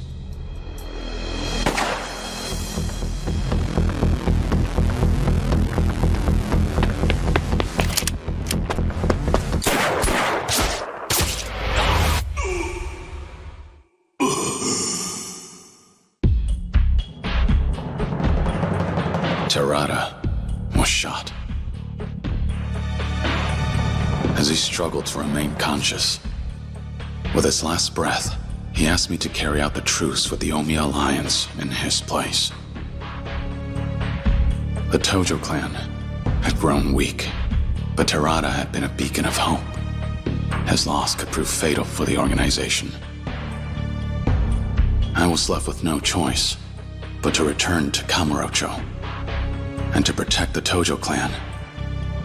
S23: Terada was shot. As he struggled to remain conscious, with his last breath, he asked me to carry out the truce with the Omi Alliance in his place. The Tojo clan had grown weak, but Terada had been a beacon of hope. His loss could prove fatal for the organization. I was left with no choice but to return to Kamurocho. And to protect the Tojo clan,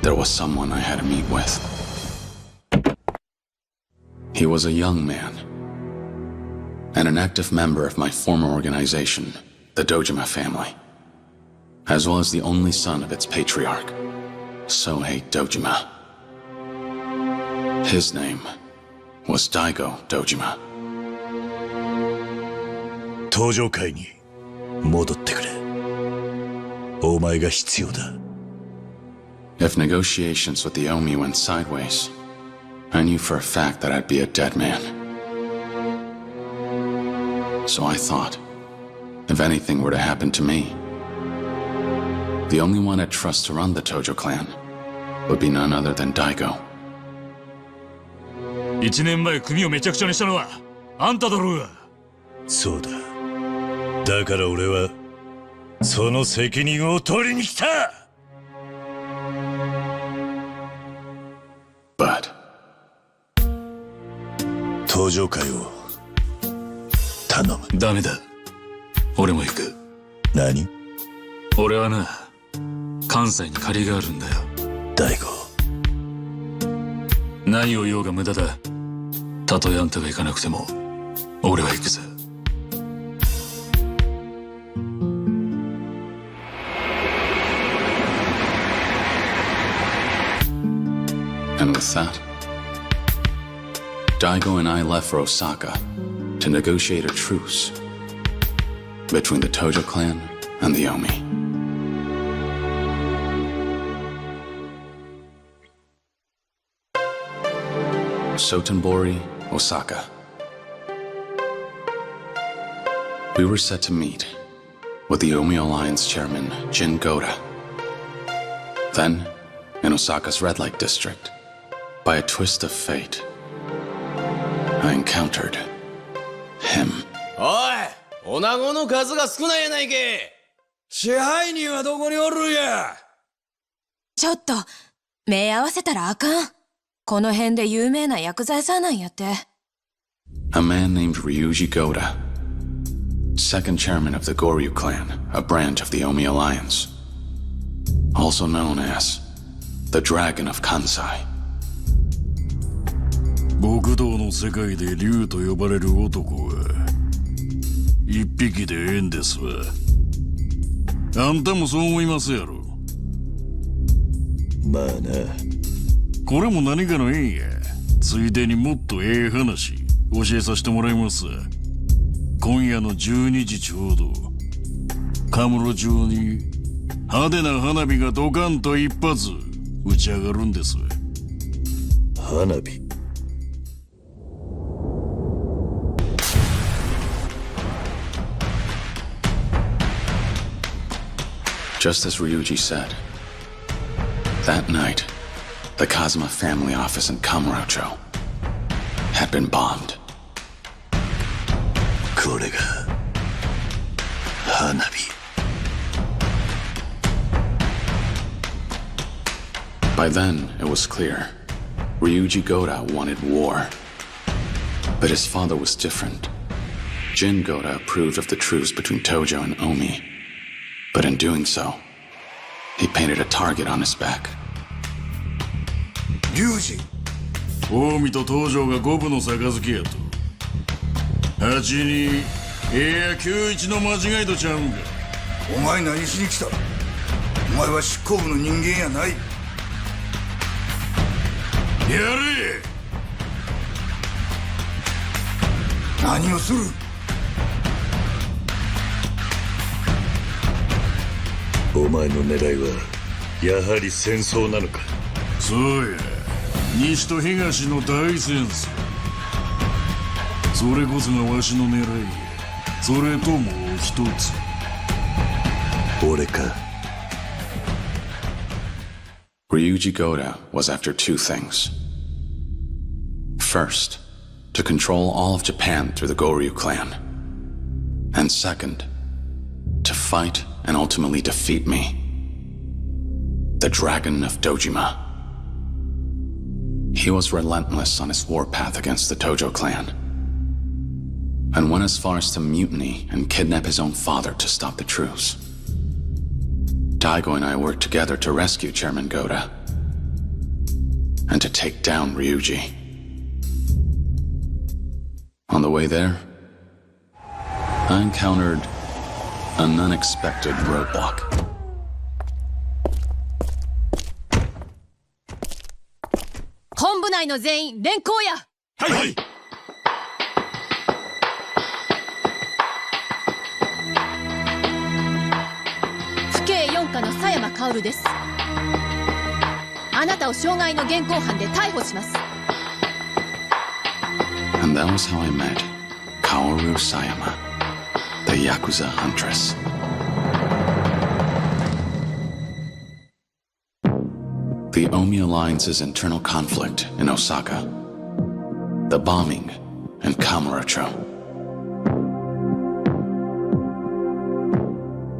S23: there was someone I had to meet with. He was a young man, and an active member of my former organization, the Dojima family, as well as the only son of its patriarch, Sohei Dojima. His name was Daigo Dojima.
S24: 登場会に戻ってくれ。お前が必要だ。
S23: If negotiations with the Omi went sideways, I knew for a fact that I'd be a dead man. So I thought, if anything were to happen to me, the only one I'd trust to run the Tojo clan would be none other than Daigo.
S24: 1年前組をめちゃくちゃにしたのはあんただろうが。そうだ。だから俺はその責任を取りに来た。
S23: But
S24: 登場会を頼む。ダメだ。俺も行く。何？俺はな、関西に借りがあるんだよ。大悟。何を言おうが無駄だ。たとえあんたが行かなくても、俺は行くぜ。
S23: And with that, Daigo and I left for Osaka to negotiate a truce between the Tojo clan and the Omi. Sotenbori, Osaka. We were set to meet with the Omi Alliance chairman, Jin Goda. Then, in Osaka's red light district, by a twist of fate, I encountered him.
S6: おい、女子の数が少ないやないけ。支配人はどこにおるんや。
S1: ちょっと、目合わせたらあかん。この辺で有名な薬剤師なんやって。
S23: A man named Ryuji Goda, second chairman of the Goryu clan, a branch of the Omi Alliance, also known as the Dragon of Kansai.
S24: 極道の世界で竜と呼ばれる男は一匹でええんですわ。あんたもそう思いますやろ。まあな、これも何かの縁や。ついでにもっとええ話教えさせてもらいますわ。今夜の12時ちょうどカムロ町に派手な花火がドカンと一発打ち上がるんですわ。花火。
S23: Just as Ryuji said, that night, the Kazuma family office in Kamurocho had been bombed.
S24: これが花火。
S23: By then, it was clear. Ryuji Goda wanted war. But his father was different. Jin Goda approved of the truce between Tojo and Omi. But in doing so, he painted a target on his back.
S24: 龍二、近江と東条が五分の杯やと。8-2、9-1の間違いとちゃうんか。
S7: お前何しに来た？お前は執行部の人間やない。
S24: やれ。
S7: 何をする？
S24: お前の狙いはやはり戦争なのか？
S8: そうや、西と東の大戦争。それこそがわしの狙いや。それともう一つ。
S24: 俺か。
S23: Ryuji Goda was after two things. First, to control all of Japan through the Goryu clan. And second, to fight and ultimately defeat me. The Dragon of Dojima. He was relentless on his warpath against the Tojo clan, and went as far as to mutiny and kidnap his own father to stop the truce. Daigo and I worked together to rescue Chairman Goda, and to take down Ryuji. On the way there, I encountered an unexpected roadblock. And that was how I met Kaoru Sayama, the Yakuza huntress. The Omi Alliance's internal conflict in Osaka, the bombing in Kamurocho.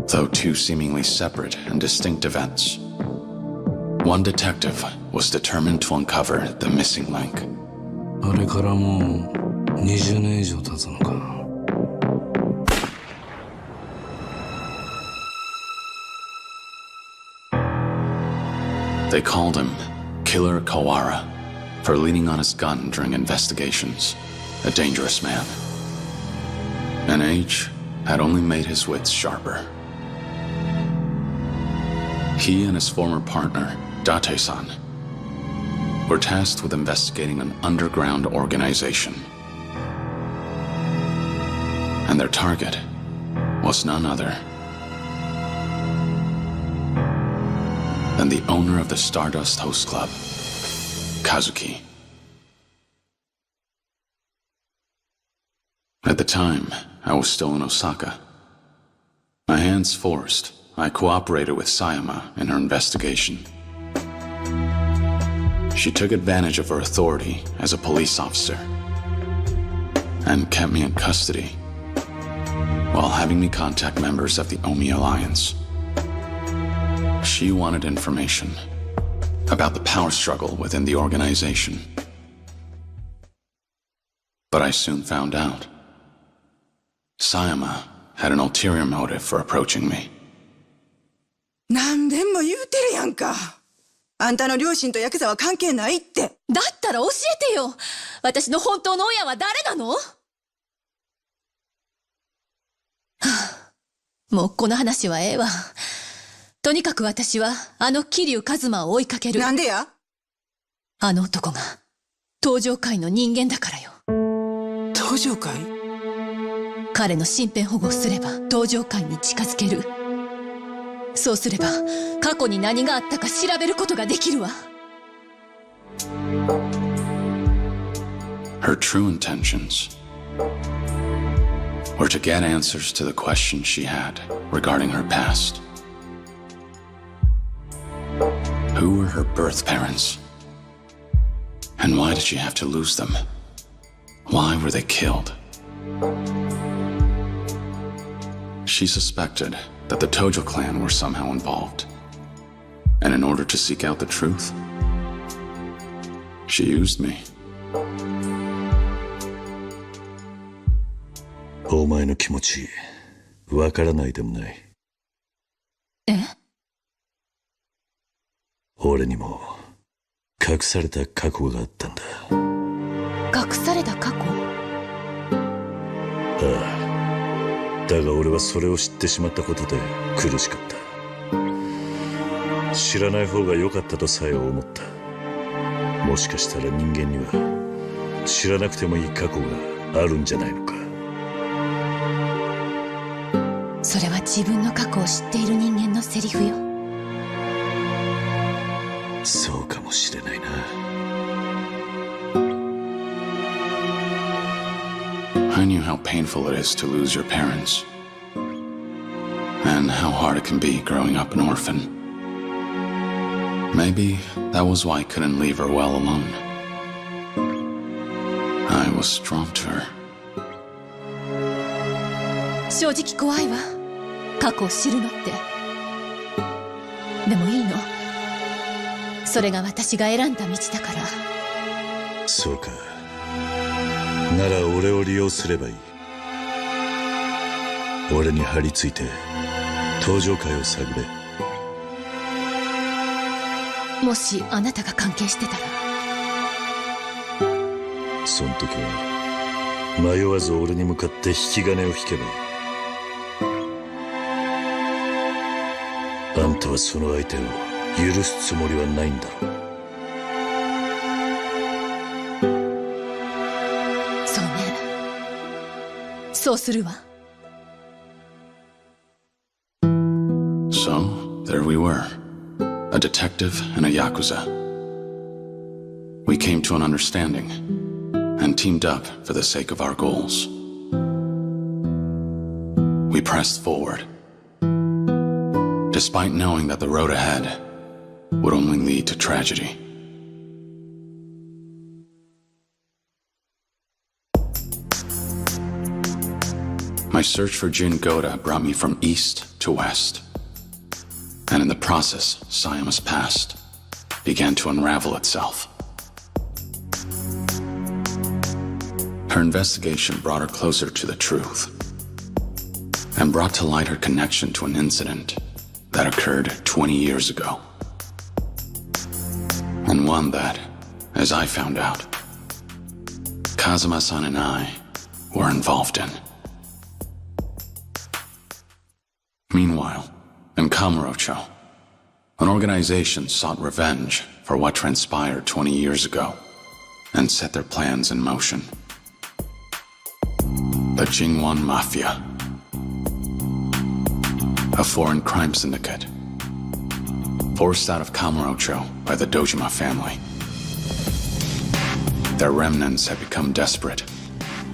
S23: Though two seemingly separate and distinct events, one detective was determined to uncover the missing link.
S3: あれからもう20年以上経つのか。
S23: They called him Killer Kawara for leaning on his gun during investigations, a dangerous man. And age had only made his wits sharper. He and his former partner, Date-san, were tasked with investigating an underground organization. And their target was none other than the owner of the Stardust Host Club, Kazuki. At the time, I was still in Osaka. My hands forced, I cooperated with Sayama in her investigation. She took advantage of her authority as a police officer and kept me in custody while having me contact members of the Omi Alliance. She wanted information about the power struggle within the organization. But I soon found out. Sayama had an ulterior motive for approaching me.
S9: 何べんも言うてるやんか。あんたの両親とヤクザは関係ないって。
S1: だったら教えてよ。私の本当の親は誰なの？はあ、もうこの話はええわ。とにかく私はあの桐生一馬を追いかける。
S9: なんでや？
S1: あの男が登場界の人間だからよ。
S9: 登場界？
S1: 彼の身辺保護をすれば登場界に近づける。そうすれば過去に何があったか調べることができるわ。
S23: Her true intentions were to get answers to the questions she had regarding her past. Who were her birth parents? And why did she have to lose them? Why were they killed? She suspected that the Tojo clan were somehow involved. And in order to seek out the truth, she used me.
S24: お前の気持ち、わからないでもない。
S1: え？
S24: 俺にも隠された過去があったんだ。
S1: 隠された過去？
S24: ああ。だが俺はそれを知ってしまったことで苦しかった。知らない方が良かったとさえ思った。もしかしたら人間には知らなくてもいい過去があるんじゃないのか。
S1: 自分の過去を知っている人間のセリフよ。
S10: そうかもしれないな。
S23: I knew how painful it is to lose your parents, and how hard it can be growing up an orphan. Maybe that was why I couldn't leave her well alone. I was drawn to her.
S1: 正直怖いわ、過去を知るのって。でもいいの、それが私が選んだ道だから。
S10: そうか。なら俺を利用すればいい。俺に張り付いて登場回を探れ。
S1: もしあなたが関係してたら。
S10: そん時は迷わず俺に向かって引き金を引けばいい。あんたはその相手を許すつもりはないんだろう。
S1: そうね、そうするわ。
S23: So, there we were. A detective and a yakuza. We came to an understanding and teamed up for the sake of our goals. We pressed forward, despite knowing that the road ahead would only lead to tragedy. My search for Jin Goda brought me from east to west. And in the process, Sayama's past began to unravel itself. Her investigation brought her closer to the truth, and brought to light her connection to an incident that occurred 20 years ago. And one that, as I found out, Kazuma-san and I were involved in. Meanwhile, in Kamurocho, an organization sought revenge for what transpired 20 years ago and set their plans in motion. The Jingwon Mafia, a foreign crime syndicate, forced out of Kamurocho by the Dojima family. Their remnants had become desperate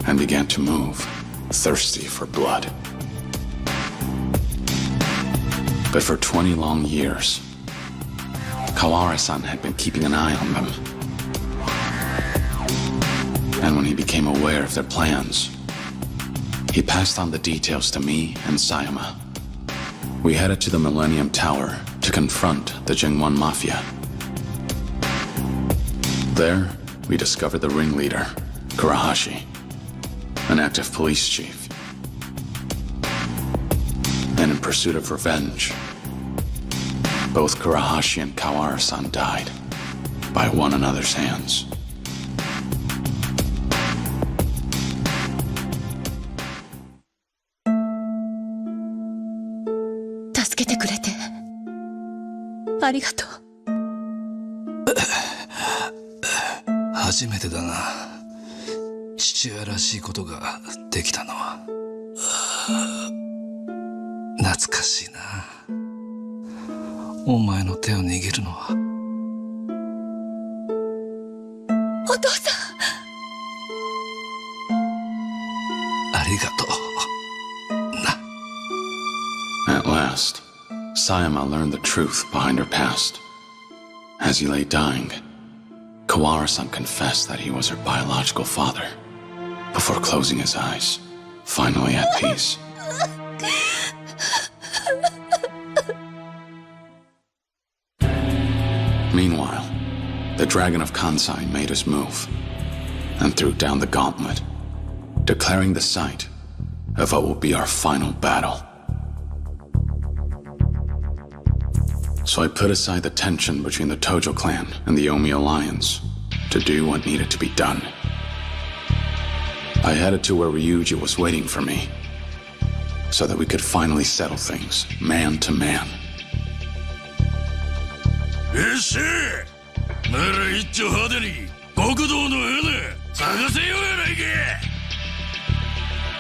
S23: and began to move, thirsty for blood. But for 20 long years, Kawara-san had been keeping an eye on them. And when he became aware of their plans, he passed on the details to me and Sayama. We headed to the Millennium Tower to confront the Jingwon Mafia. There, we discovered the ringleader, Kurahashi, an active police chief. And in pursuit of revenge, both Kurahashi and Kawara-san died by one another's hands.
S1: Arigatou.
S7: 初めてだな。父親らしいことができたのは。懐かしいな。お前の手を握るのは。
S1: お父さん。
S7: ありがとう。
S23: At last, Sayama learned the truth behind her past. As he lay dying, Kawara-san confessed that he was her biological father, before closing his eyes, finally at peace. Meanwhile, the Dragon of Kansai made his move, and threw down the gauntlet, declaring the site of what will be our final battle. So I put aside the tension between the Tojo clan and the Omi alliance to do what needed to be done. I headed to where Ryuji was waiting for me, so that we could finally settle things, man to man.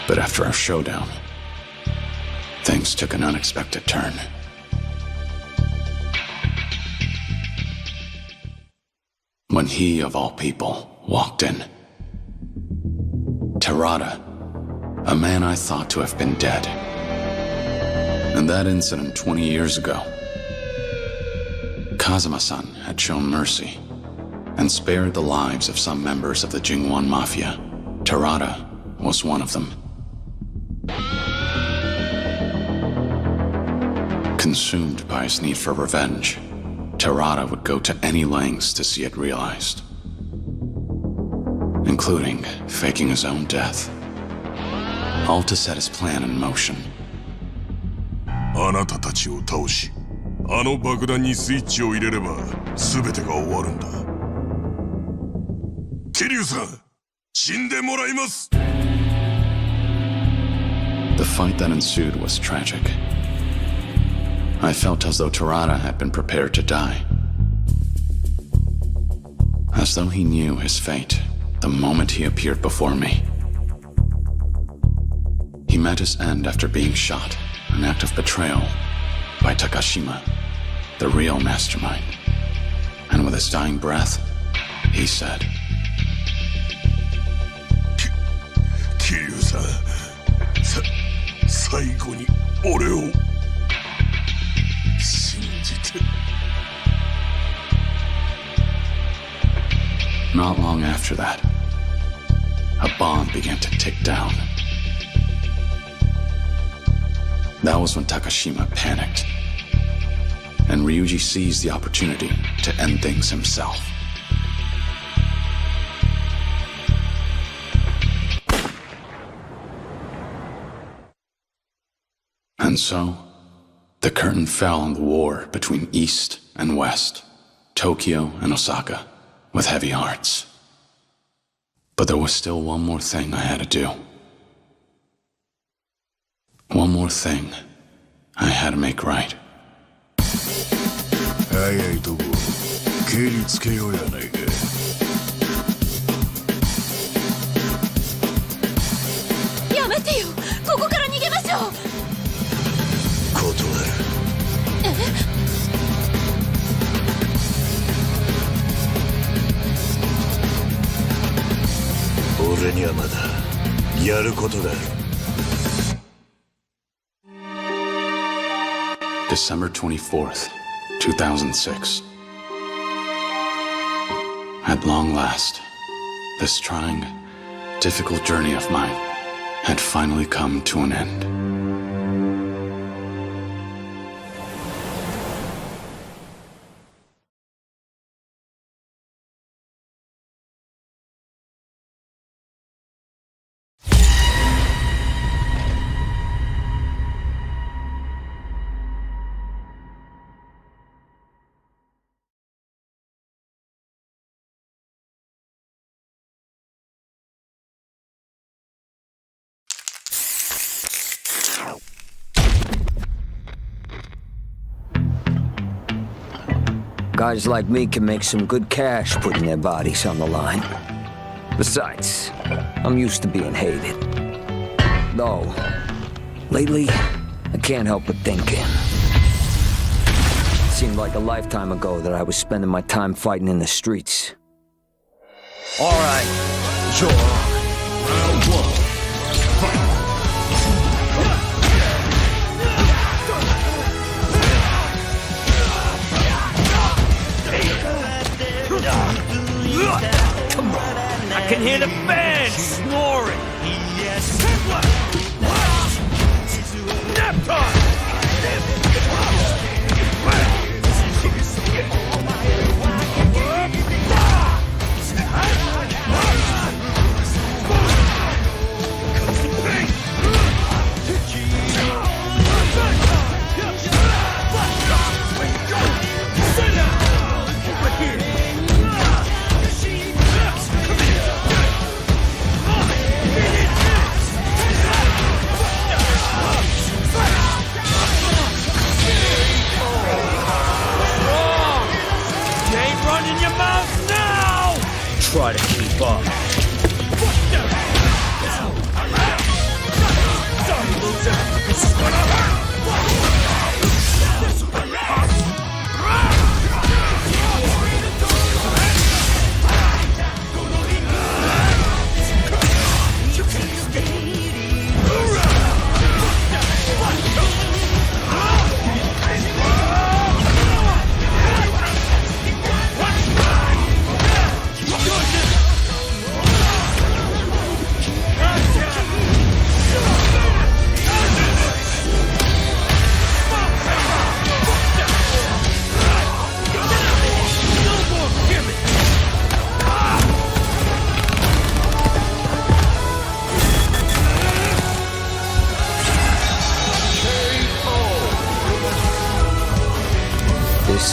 S23: But after our showdown, things took an unexpected turn. When he, of all people, walked in. Terada, a man I thought to have been dead. In that incident 20 years ago, Kazuma-san had shown mercy and spared the lives of some members of the Jingwan Mafia. Terada was one of them. Consumed by his need for revenge, Terada would go to any lengths to see it realized, including faking his own death, all to set his plan in motion.
S4: あなたたちを倒し、あの爆弾にスイッチを入れれば全てが終わるんだ。桐生さん、死んでもらいます。
S23: The fight that ensued was tragic. I felt as though Terada had been prepared to die. As though he knew his fate the moment he appeared before me. He met his end after being shot, an act of betrayal, by Takashima, the real mastermind. And with his dying breath, he said,
S4: 桐生さん、最後に俺を信じて。
S23: Not long after that, a bomb began to tick down. That was when Takashima panicked, and Ryuji seized the opportunity to end things himself. And so, the curtain fell on the war between East and West, Tokyo and Osaka, with heavy hearts. But there was still one more thing I had to do. One more thing I had to make right.
S8: 早いとこ蹴りつけようやないか。
S1: やめてよ、ここから逃げましょう。
S10: 断る。俺にはまだやることがある。
S23: December 24th, 2006. At long last, this trying, difficult journey of mine had finally come to an end.
S11: Guys like me can make some good cash putting their bodies on the line. Besides, I'm used to being hated. Though, lately, I can't help but thinking. It seemed like a lifetime ago that I was spending my time fighting in the streets.
S8: All right, sure. Round one. Fight.
S18: Come on, I can hear the fans snoring. Nap time.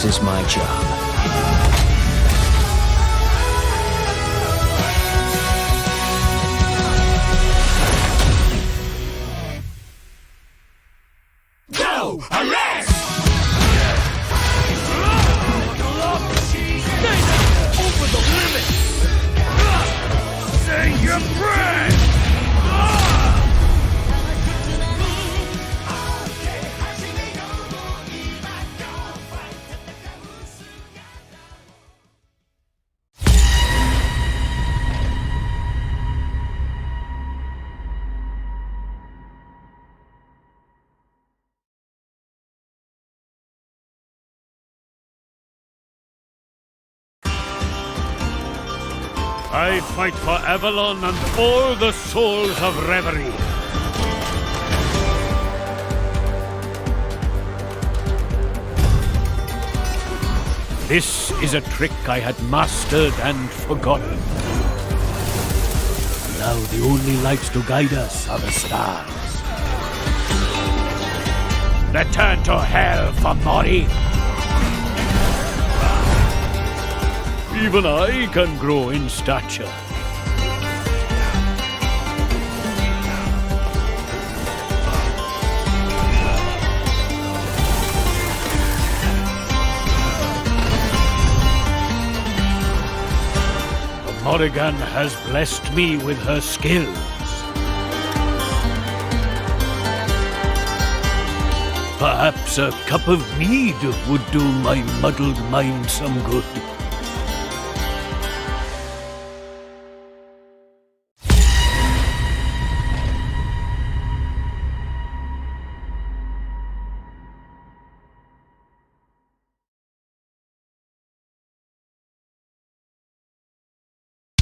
S11: This is my job.
S17: Go! Arrest! Over the limit! Say your prayers!
S18: I fight for Avalon and all the souls of reverie. This is a trick I had mastered and forgotten. Now the only lights to guide us are the stars. Return to hell for Mori. Even I can grow in stature. The Morrigan has blessed me with her skills. Perhaps a cup of mead would do my muddled mind some good.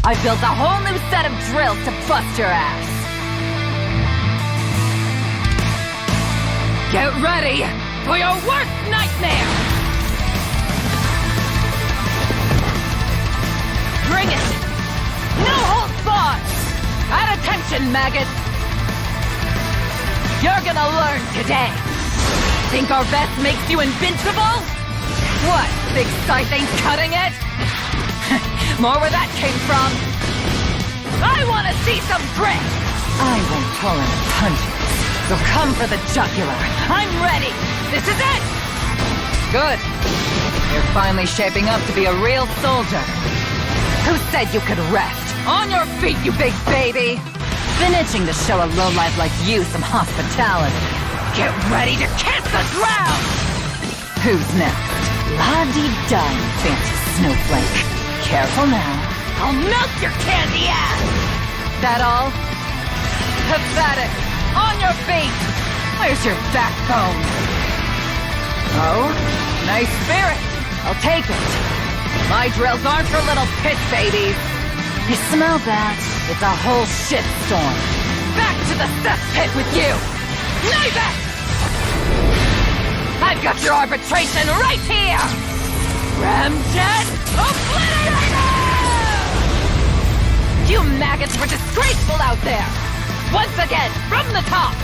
S5: I built a whole new set of drills to bust your ass. Get ready for your worst nightmare! Bring it! No holds barred! At attention, maggots! You're gonna learn today! Think our vest makes you invincible? What, big scythe ain't cutting it? More where that came from. I want to see some grit! I won't tolerate punches, so come for the jugular. I'm ready! This is it! Good. You're finally shaping up to be a real soldier. Who said you could rest? On your feet, you big baby! Been itching to show a lowlife like you some hospitality. Get ready to kiss the ground! Who's next? La-dee-da, you fancy snowflake. Careful now. I'll melt your candy ass! That all? Pathetic! On your feet! Where's your backbone? Oh? Nice spirit! I'll take it. My drills aren't for little pit babies. You smell that? It's a whole shitstorm. Back to the cesspit with you! Knife it! I've got your arbitration right here! Ramjet Obliterator! You maggots were disgraceful out there! Once again, from the top!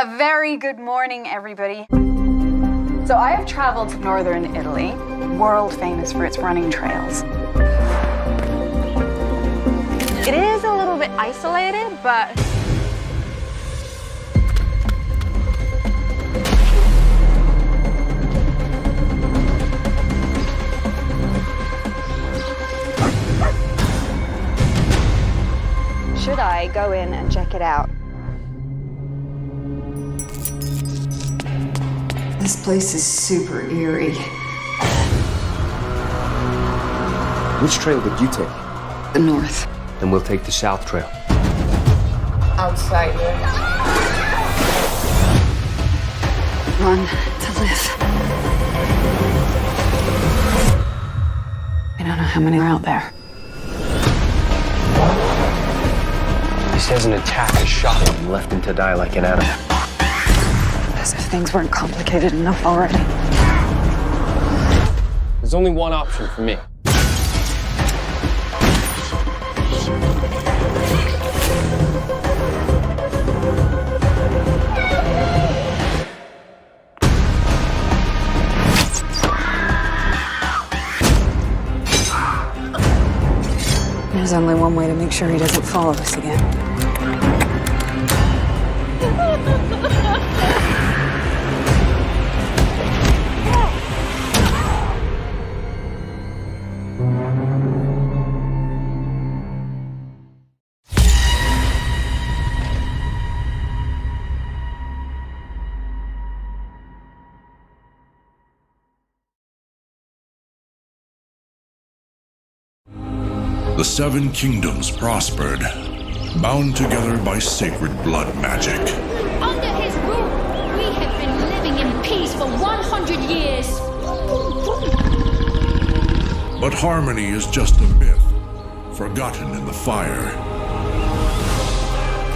S12: A very good morning, everybody. So I have traveled to northern Italy, world famous for its running trails. It is a little bit isolated, but should I go in and check it out?
S9: This place is super eerie.
S13: Which trail did you take?
S9: The north.
S13: Then we'll take the south trail.
S9: Outside here. Run to live. I don't know how many are out there.
S13: He says an attack has shot him and left him to die like an animal.
S9: As if things weren't complicated enough already.
S13: There's only one option for me.
S9: There's only one way to make sure he doesn't follow us again.
S4: The 7 kingdoms prospered, bound together by sacred blood magic.
S15: Under his rule, we have been living in peace for 100 years.
S4: But harmony is just a myth, forgotten in the fire.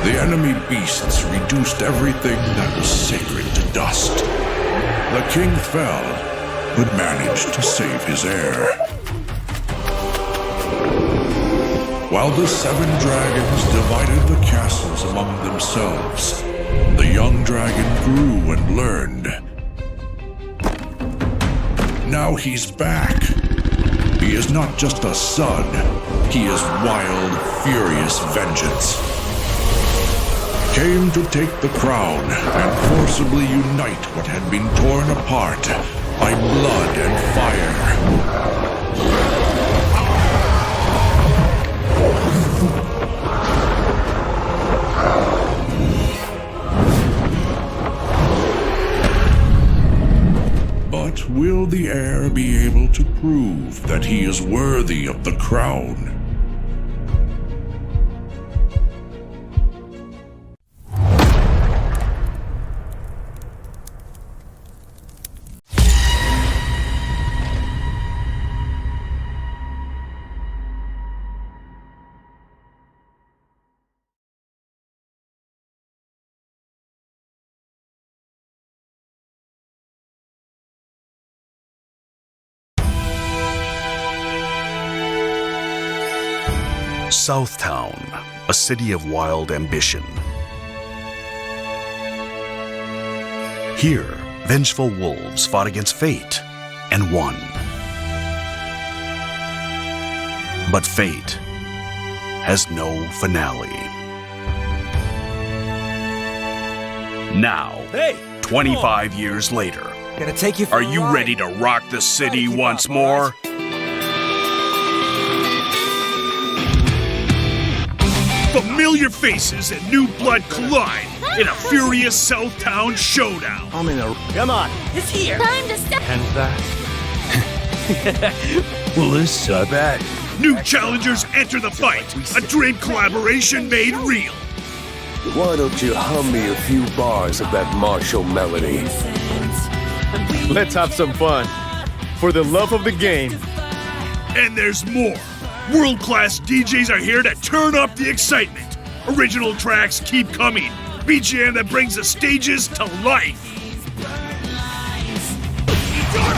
S4: The enemy beasts reduced everything that was sacred to dust. The king fell, but managed to save his heir. While the 7 dragons divided the castles among themselves, the young dragon grew and learned. Now he's back. He is not just a son, he is wild, furious vengeance. Came to take the crown and forcibly unite what had been torn apart by blood and fire. But will the heir be able to prove that he is worthy of the crown?
S22: Southtown, a city of wild ambition. Here, vengeful wolves fought against fate and won. But fate has no finale. Now, 25 years later,
S11: Gonna take you for
S22: are
S11: a
S22: you
S11: ride.
S22: ready to rock the city once more? Familiar faces and new blood collide in a furious Southtown showdown.
S11: I'm in a... Come on.
S15: It's here. Time to step.
S22: And that. Well, this I bet. New challengers enter the fight. A dream collaboration made real.
S10: Why don't you hum me a few bars of that martial melody?
S25: Let's have some fun. For the love of the game.
S22: And there's more. World-class DJs are here to turn up the excitement. Original tracks keep coming. BGM that brings the stages to life.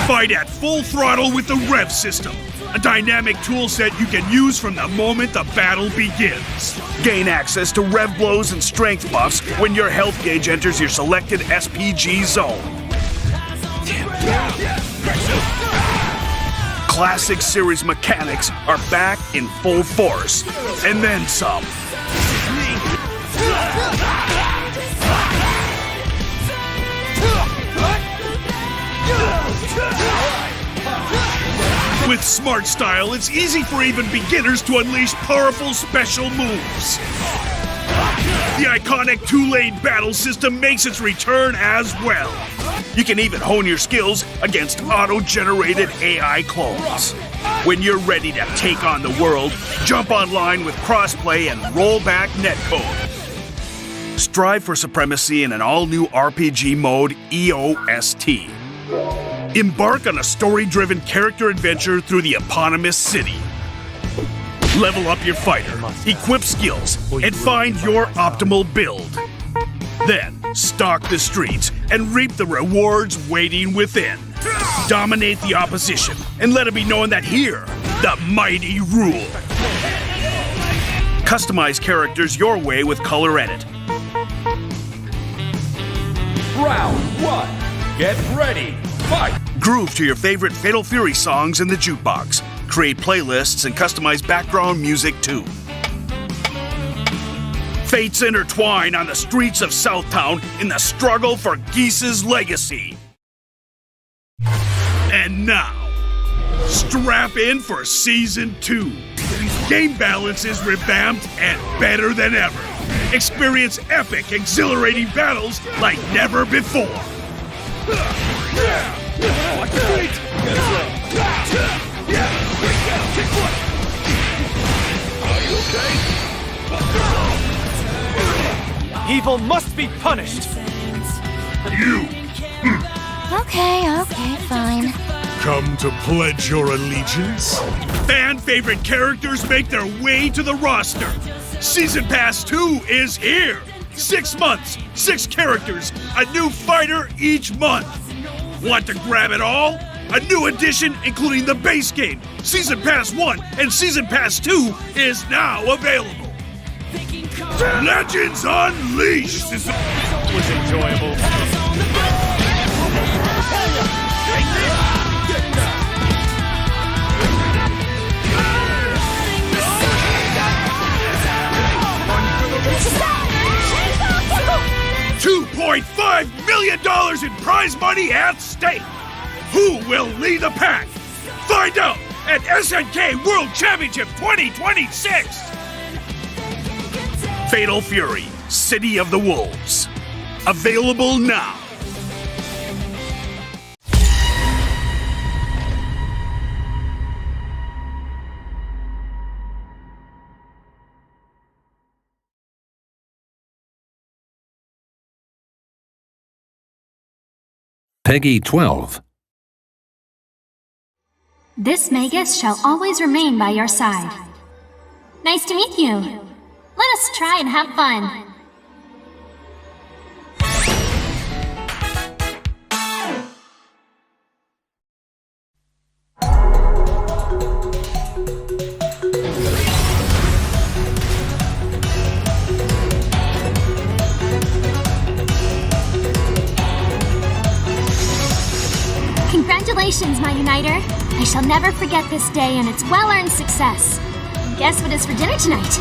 S22: Fight at full throttle with the Rev system, a dynamic toolset you can use from the moment the battle begins. Gain access to Rev blows and strength buffs when your health gauge enters your selected SPG zone. Classic series mechanics are back in full force, and then some. With Smart Style, it's easy for even beginners to unleash powerful special moves. The iconic two-lane battle system makes its return as well. You can even hone your skills against auto-generated AI clones. When you're ready to take on the world, jump online with crossplay and rollback netcode. Strive for supremacy in an all-new RPG mode, EOST. Embark on a story-driven character adventure through the eponymous city. Level up your fighter, equip skills, and find your optimal build. Then, stalk the streets and reap the rewards waiting within. Dominate the opposition and let it be known that here, the mighty rule. Customize characters your way with Color Edit.
S2: Round 1. Get ready. Fight!
S22: Groove to your favorite Fatal Fury songs in the jukebox. Create playlists and customize background music too. Fates intertwine on the streets of Southtown in the struggle for Geese's legacy. And now, strap in for Season 2. Game balance is revamped and better than ever. Experience epic, exhilarating battles like never before.
S2: Watch your feet!
S22: Are you okay?
S2: Evil must be punished!
S22: You!
S15: Okay, fine.
S22: Come to pledge your allegiance? Fan-favorite characters make their way to the roster. Season Pass 2 is here! 6 months, 6 characters, a new fighter each month. Want to grab it all? A new edition including the base game, Season Pass 1 and Season Pass 2 is now available. Legends Unleashed!
S2: This was enjoyable.
S22: $2.5 million in prize money at stake! Who will lead the pack? Find out at SNK World Championship 2026! Fatal Fury, City of the Wolves. Available now.
S14: Peggy 12.
S15: This Magus shall always remain by your side. Nice to meet you. Let us try and have fun. Congratulations, my Uniter. I shall never forget this day and its well-earned success. Guess what is for dinner tonight?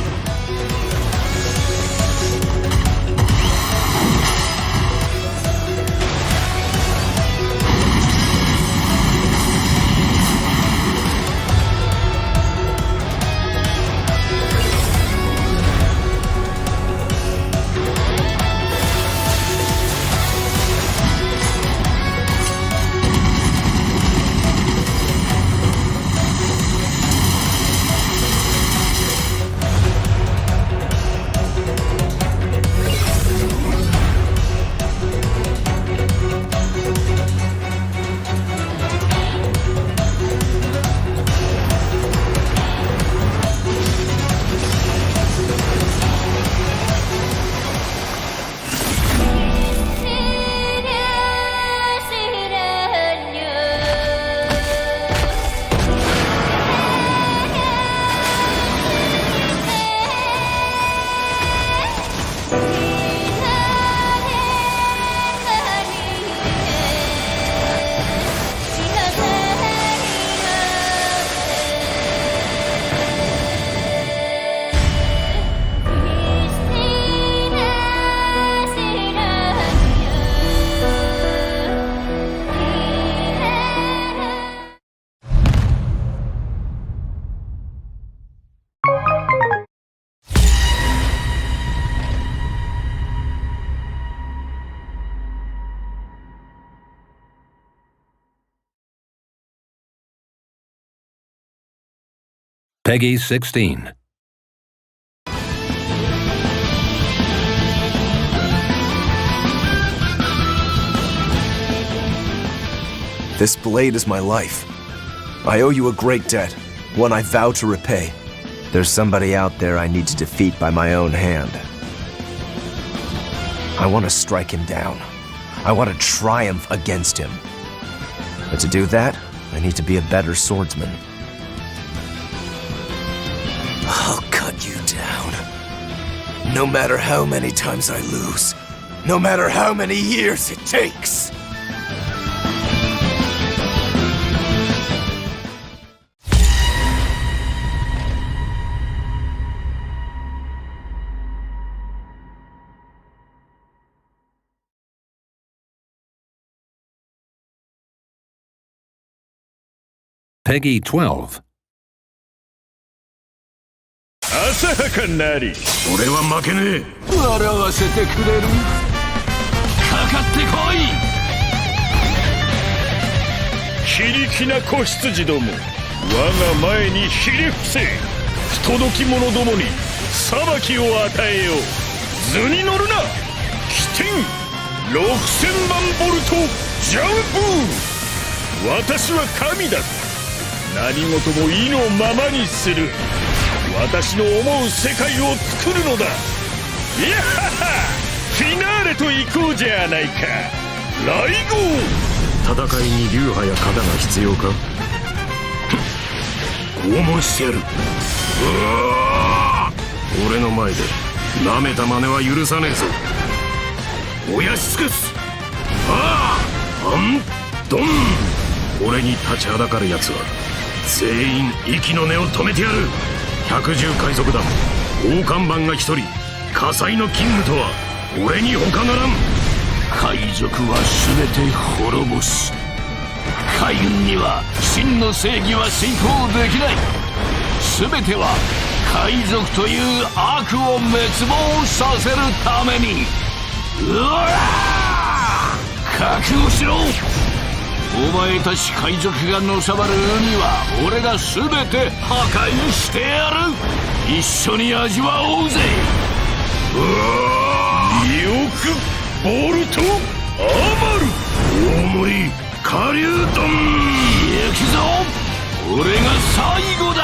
S14: Peggy 16.
S16: This blade is my life. I owe you a great debt, one I vow to repay. There's somebody out there I need to defeat by my own hand. I want to strike him down. I want to triumph against him. But to do that, I need to be a better swordsman. I'll cut you down. No matter how many times I lose. No matter how many years it takes.
S14: Peggy 12.
S22: 浅はかなり
S8: 俺は負けねえ。
S22: 笑わせてくれる。かかってこい。非力な子羊ども、我が前にひれ伏せ。不届き者どもに裁きを与えよう。図に乗るな。起点6000万ボルトジャンプ。私は神だ。何事も意のままにする。私の思う世界を作るのだ。いやはは、フィナーレと行こうじゃないか。来号。
S8: 戦いに流派や型が必要か。拷問してやる。俺の前で舐めた真似は許さねえぞ。燃やし尽くす。アンドン。俺に立ちはだかる奴は全員息の根を止めてやる。百獣海賊団大看板が一人。火災のキングとは俺に他ならん。
S18: 海賊は全て滅ぼす。海軍には真の正義は遂行できない。全ては海賊という悪を滅亡させるために。うわあ！覚悟しろ。お前たち海賊がのさばる海は俺が全て破壊してやる。一緒に味わおうぜ。
S22: よくボルトアマル
S8: 大盛り下流ドン。
S18: 行くぞ。俺が最後だ。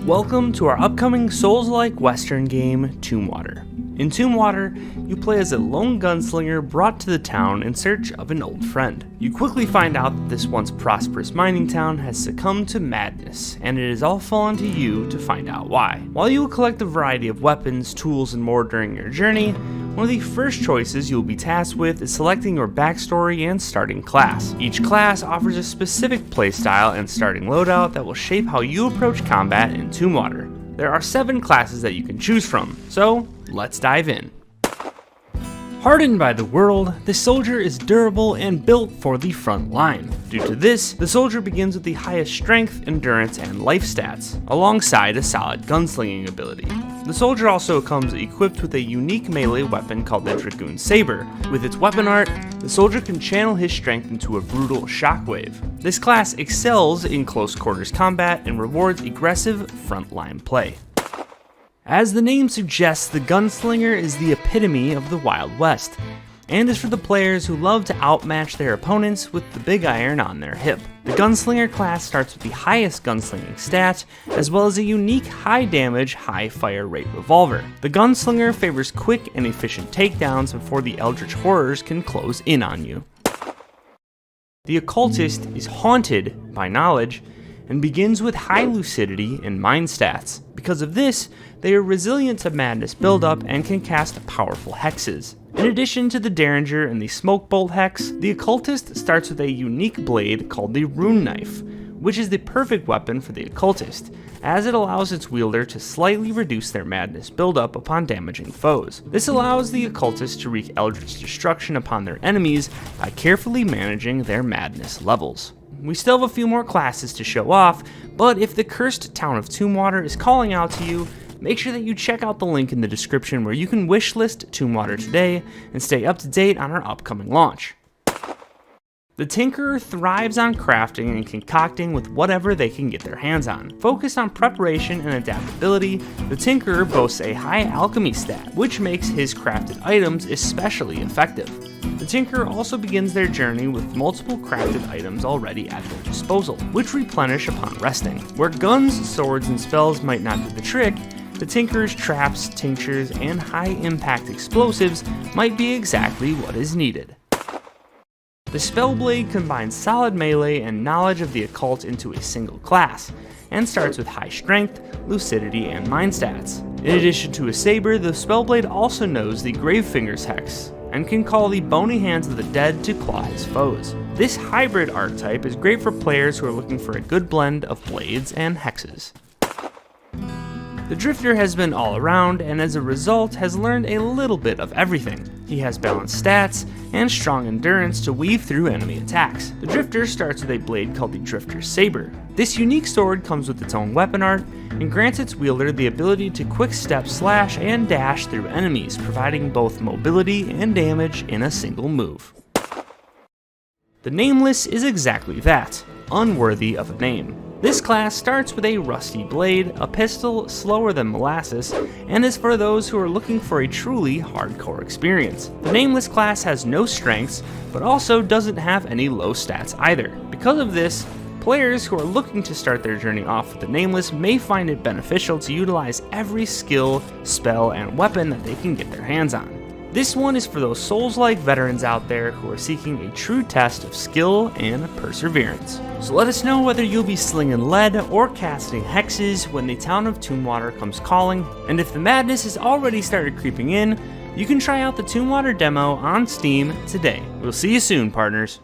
S19: Welcome to our upcoming Souls-like Western game, Tomb Water.
S3: In Tombwater, you play as a lone gunslinger brought to the town in search of an old friend. You quickly find out that this once prosperous mining town has succumbed to madness, and it is all fallen to you to find out why. While you will collect a variety of weapons, tools, and more during your journey, one of the first choices you will be tasked with is selecting your backstory and starting class. Each class offers a specific playstyle and starting loadout that will shape how you approach combat in Tombwater. There are 7 classes that you can choose from, so let's dive in. Hardened by the world, the soldier is durable and built for the front line. Due to this, the soldier begins with the highest strength, endurance, and life stats, alongside a solid gunslinging ability. The soldier also comes equipped with a unique melee weapon called the Dragoon Saber. With its weapon art, the soldier can channel his strength into a brutal shockwave. This class excels in close quarters combat and rewards aggressive frontline play. As the name suggests, the gunslinger is the epitome of the Wild West, and is for the players who love to outmatch their opponents with the big iron on their hip. The gunslinger class starts with the highest gunslinging stat, as well as a unique high damage, high fire rate revolver. The gunslinger favors quick and efficient takedowns before the eldritch horrors can close in on you. The occultist is haunted by knowledge, and begins with high lucidity and mind stats. Because of this, they are resilient to madness buildup and can cast powerful hexes. In addition to the Derringer and the Smoke Bolt hex, the occultist starts with a unique blade called the Rune Knife, which is the perfect weapon for the occultist, as it allows its wielder to slightly reduce their madness buildup upon damaging foes. This allows the occultist to wreak eldritch destruction upon their enemies by carefully managing their madness levels. We still have a few more classes to show off, but if the cursed town of Tombwater is calling out to you, make sure that you check out the link in the description where you can wishlist Tombwater today and stay up to date on our upcoming launch. The Tinkerer thrives on crafting and concocting with whatever they can get their hands on. Focused on preparation and adaptability, the Tinkerer boasts a high alchemy stat, which makes his crafted items especially effective. The Tinkerer also begins their journey with multiple crafted items already at their disposal, which replenish upon resting. Where guns, swords, and spells might not do the trick, the Tinkerer's traps, tinctures, and high-impact explosives might be exactly what is needed. The Spellblade combines solid melee and knowledge of the occult into a single class, and starts with high strength, lucidity, and mind stats. In addition to a saber, the Spellblade also knows the Gravefinger's hex, and can call the bony hands of the dead to claw his foes. This hybrid archetype is great for players who are looking for a good blend of blades and hexes. The Drifter has been all around, and as a result has learned a little bit of everything. He has balanced stats and strong endurance to weave through enemy attacks. The Drifter starts with a blade called the Drifter's Saber. This unique sword comes with its own weapon art, and grants its wielder the ability to quick step, slash, and dash through enemies, providing both mobility and damage in a single move. The Nameless is exactly that, unworthy of a name. This class starts with a rusty blade, a pistol slower than molasses, and is for those who are looking for a truly hardcore experience. The Nameless class has no strengths, but also doesn't have any low stats either. Because of this, players who are looking to start their journey off with the Nameless may find it beneficial to utilize every skill, spell, and weapon that they can get their hands on. This one is for those Souls-like veterans out there who are seeking a true test of skill and perseverance. So let us know whether you'll be slinging lead or casting hexes when the town of Tombwater comes calling, and if the madness has already started creeping in, you can try out the Tombwater demo on Steam today. We'll see you soon, partners.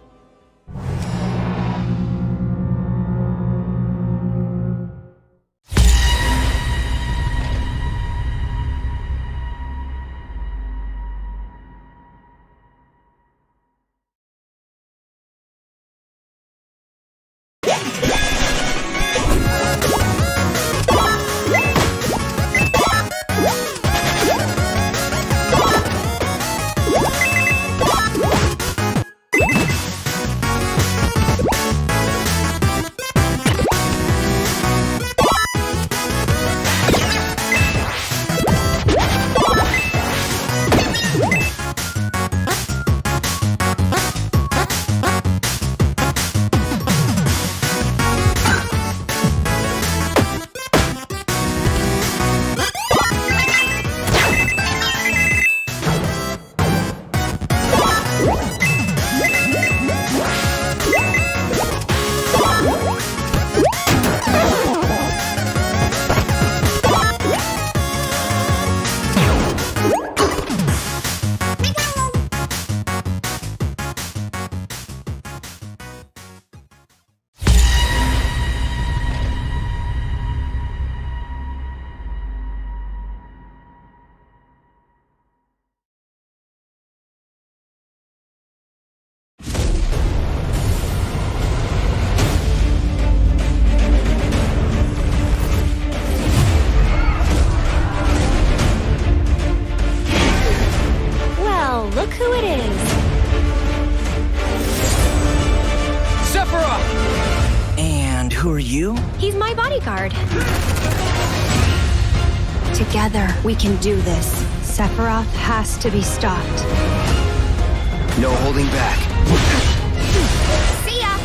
S15: Well, look who it is.
S6: Sephiroth! And who are you?
S15: He's my bodyguard. Together, we can do this. Sephiroth has to be stopped.
S6: No holding back.
S15: See ya!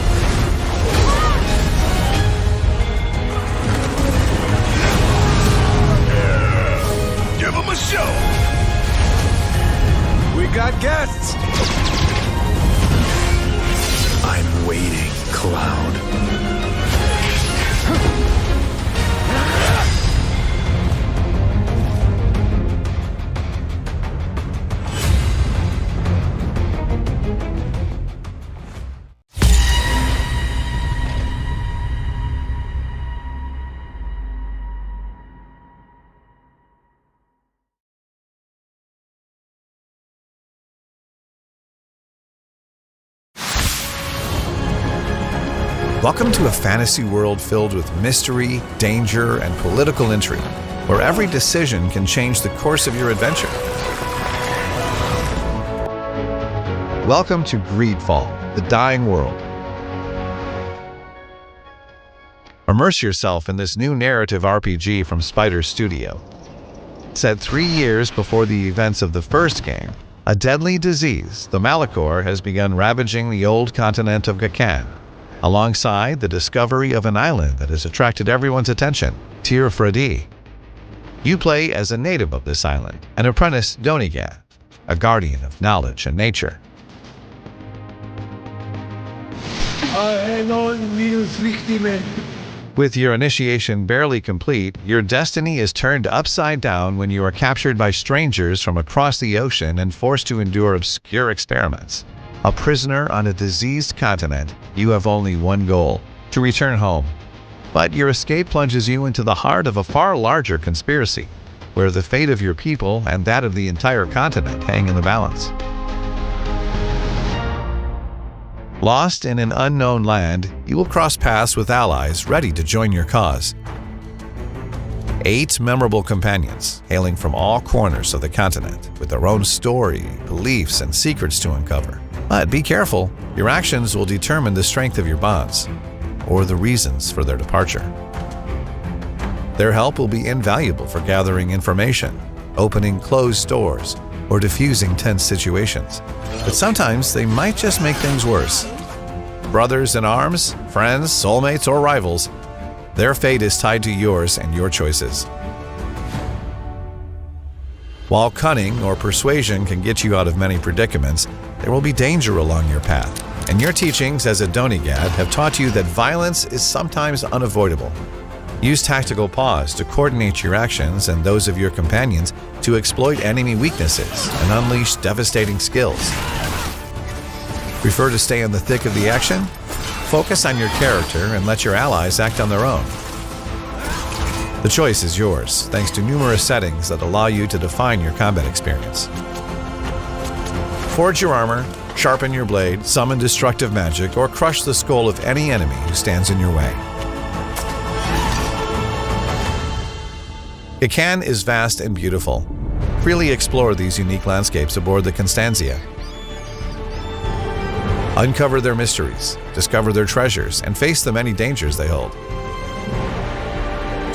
S4: Give him a show!
S25: We got guests!
S4: I'm waiting, Cloud.
S19: Welcome to a fantasy world filled with mystery, danger, and political intrigue, where every decision can change the course of your adventure. Welcome to Greedfall, the Dying World. Immerse yourself in this new narrative RPG from Spider Studio. Set 3 years before the events of the first game, a deadly disease, the Malachor, has begun ravaging the old continent of Gakan, alongside the discovery of an island that has attracted everyone's attention, Tir Fredi. You play as a native of this island, an apprentice Donigad, a guardian of knowledge and nature. With your initiation barely complete, your destiny is turned upside down when you are captured by strangers from across the ocean and forced to endure obscure experiments. A prisoner on a diseased continent, you have only one goal: to return home. But your escape plunges you into the heart of a far larger conspiracy, where the fate of your people and that of the entire continent hang in the balance. Lost in an unknown land, you will cross paths with allies ready to join your cause. 8 memorable companions, hailing from all corners of the continent, with their own story, beliefs, and secrets to uncover. But be careful, your actions will determine the strength of your bonds, or the reasons for their departure. Their help will be invaluable for gathering information, opening closed doors, or diffusing tense situations. But sometimes they might just make things worse. Brothers in arms, friends, soulmates, or rivals, their fate is tied to yours and your choices. While cunning or persuasion can get you out of many predicaments, there will be danger along your path, and your teachings as a Donigad have taught you that violence is sometimes unavoidable. Use tactical pause to coordinate your actions and those of your companions to exploit enemy weaknesses and unleash devastating skills. Prefer to stay in the thick of the action? Focus on your character and let your allies act on their own. The choice is yours, thanks to numerous settings that allow you to define your combat experience. Forge your armor, sharpen your blade, summon destructive magic, or crush the skull of any enemy who stands in your way. Gakan is vast and beautiful. Freely explore these unique landscapes aboard the Constantia. Uncover their mysteries, discover their treasures, and face the many dangers they hold.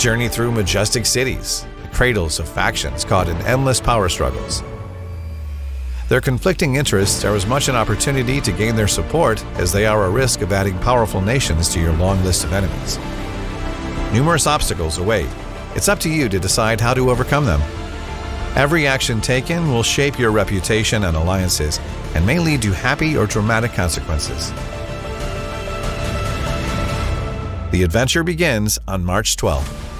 S19: Journey through majestic cities, the cradles of factions caught in endless power struggles. Their conflicting interests are as much an opportunity to gain their support as they are a risk of adding powerful nations to your long list of enemies. Numerous obstacles await. It's up to you to decide how to overcome them. Every action taken will shape your reputation and alliances, and may lead to happy or dramatic consequences. The adventure begins on March 12th.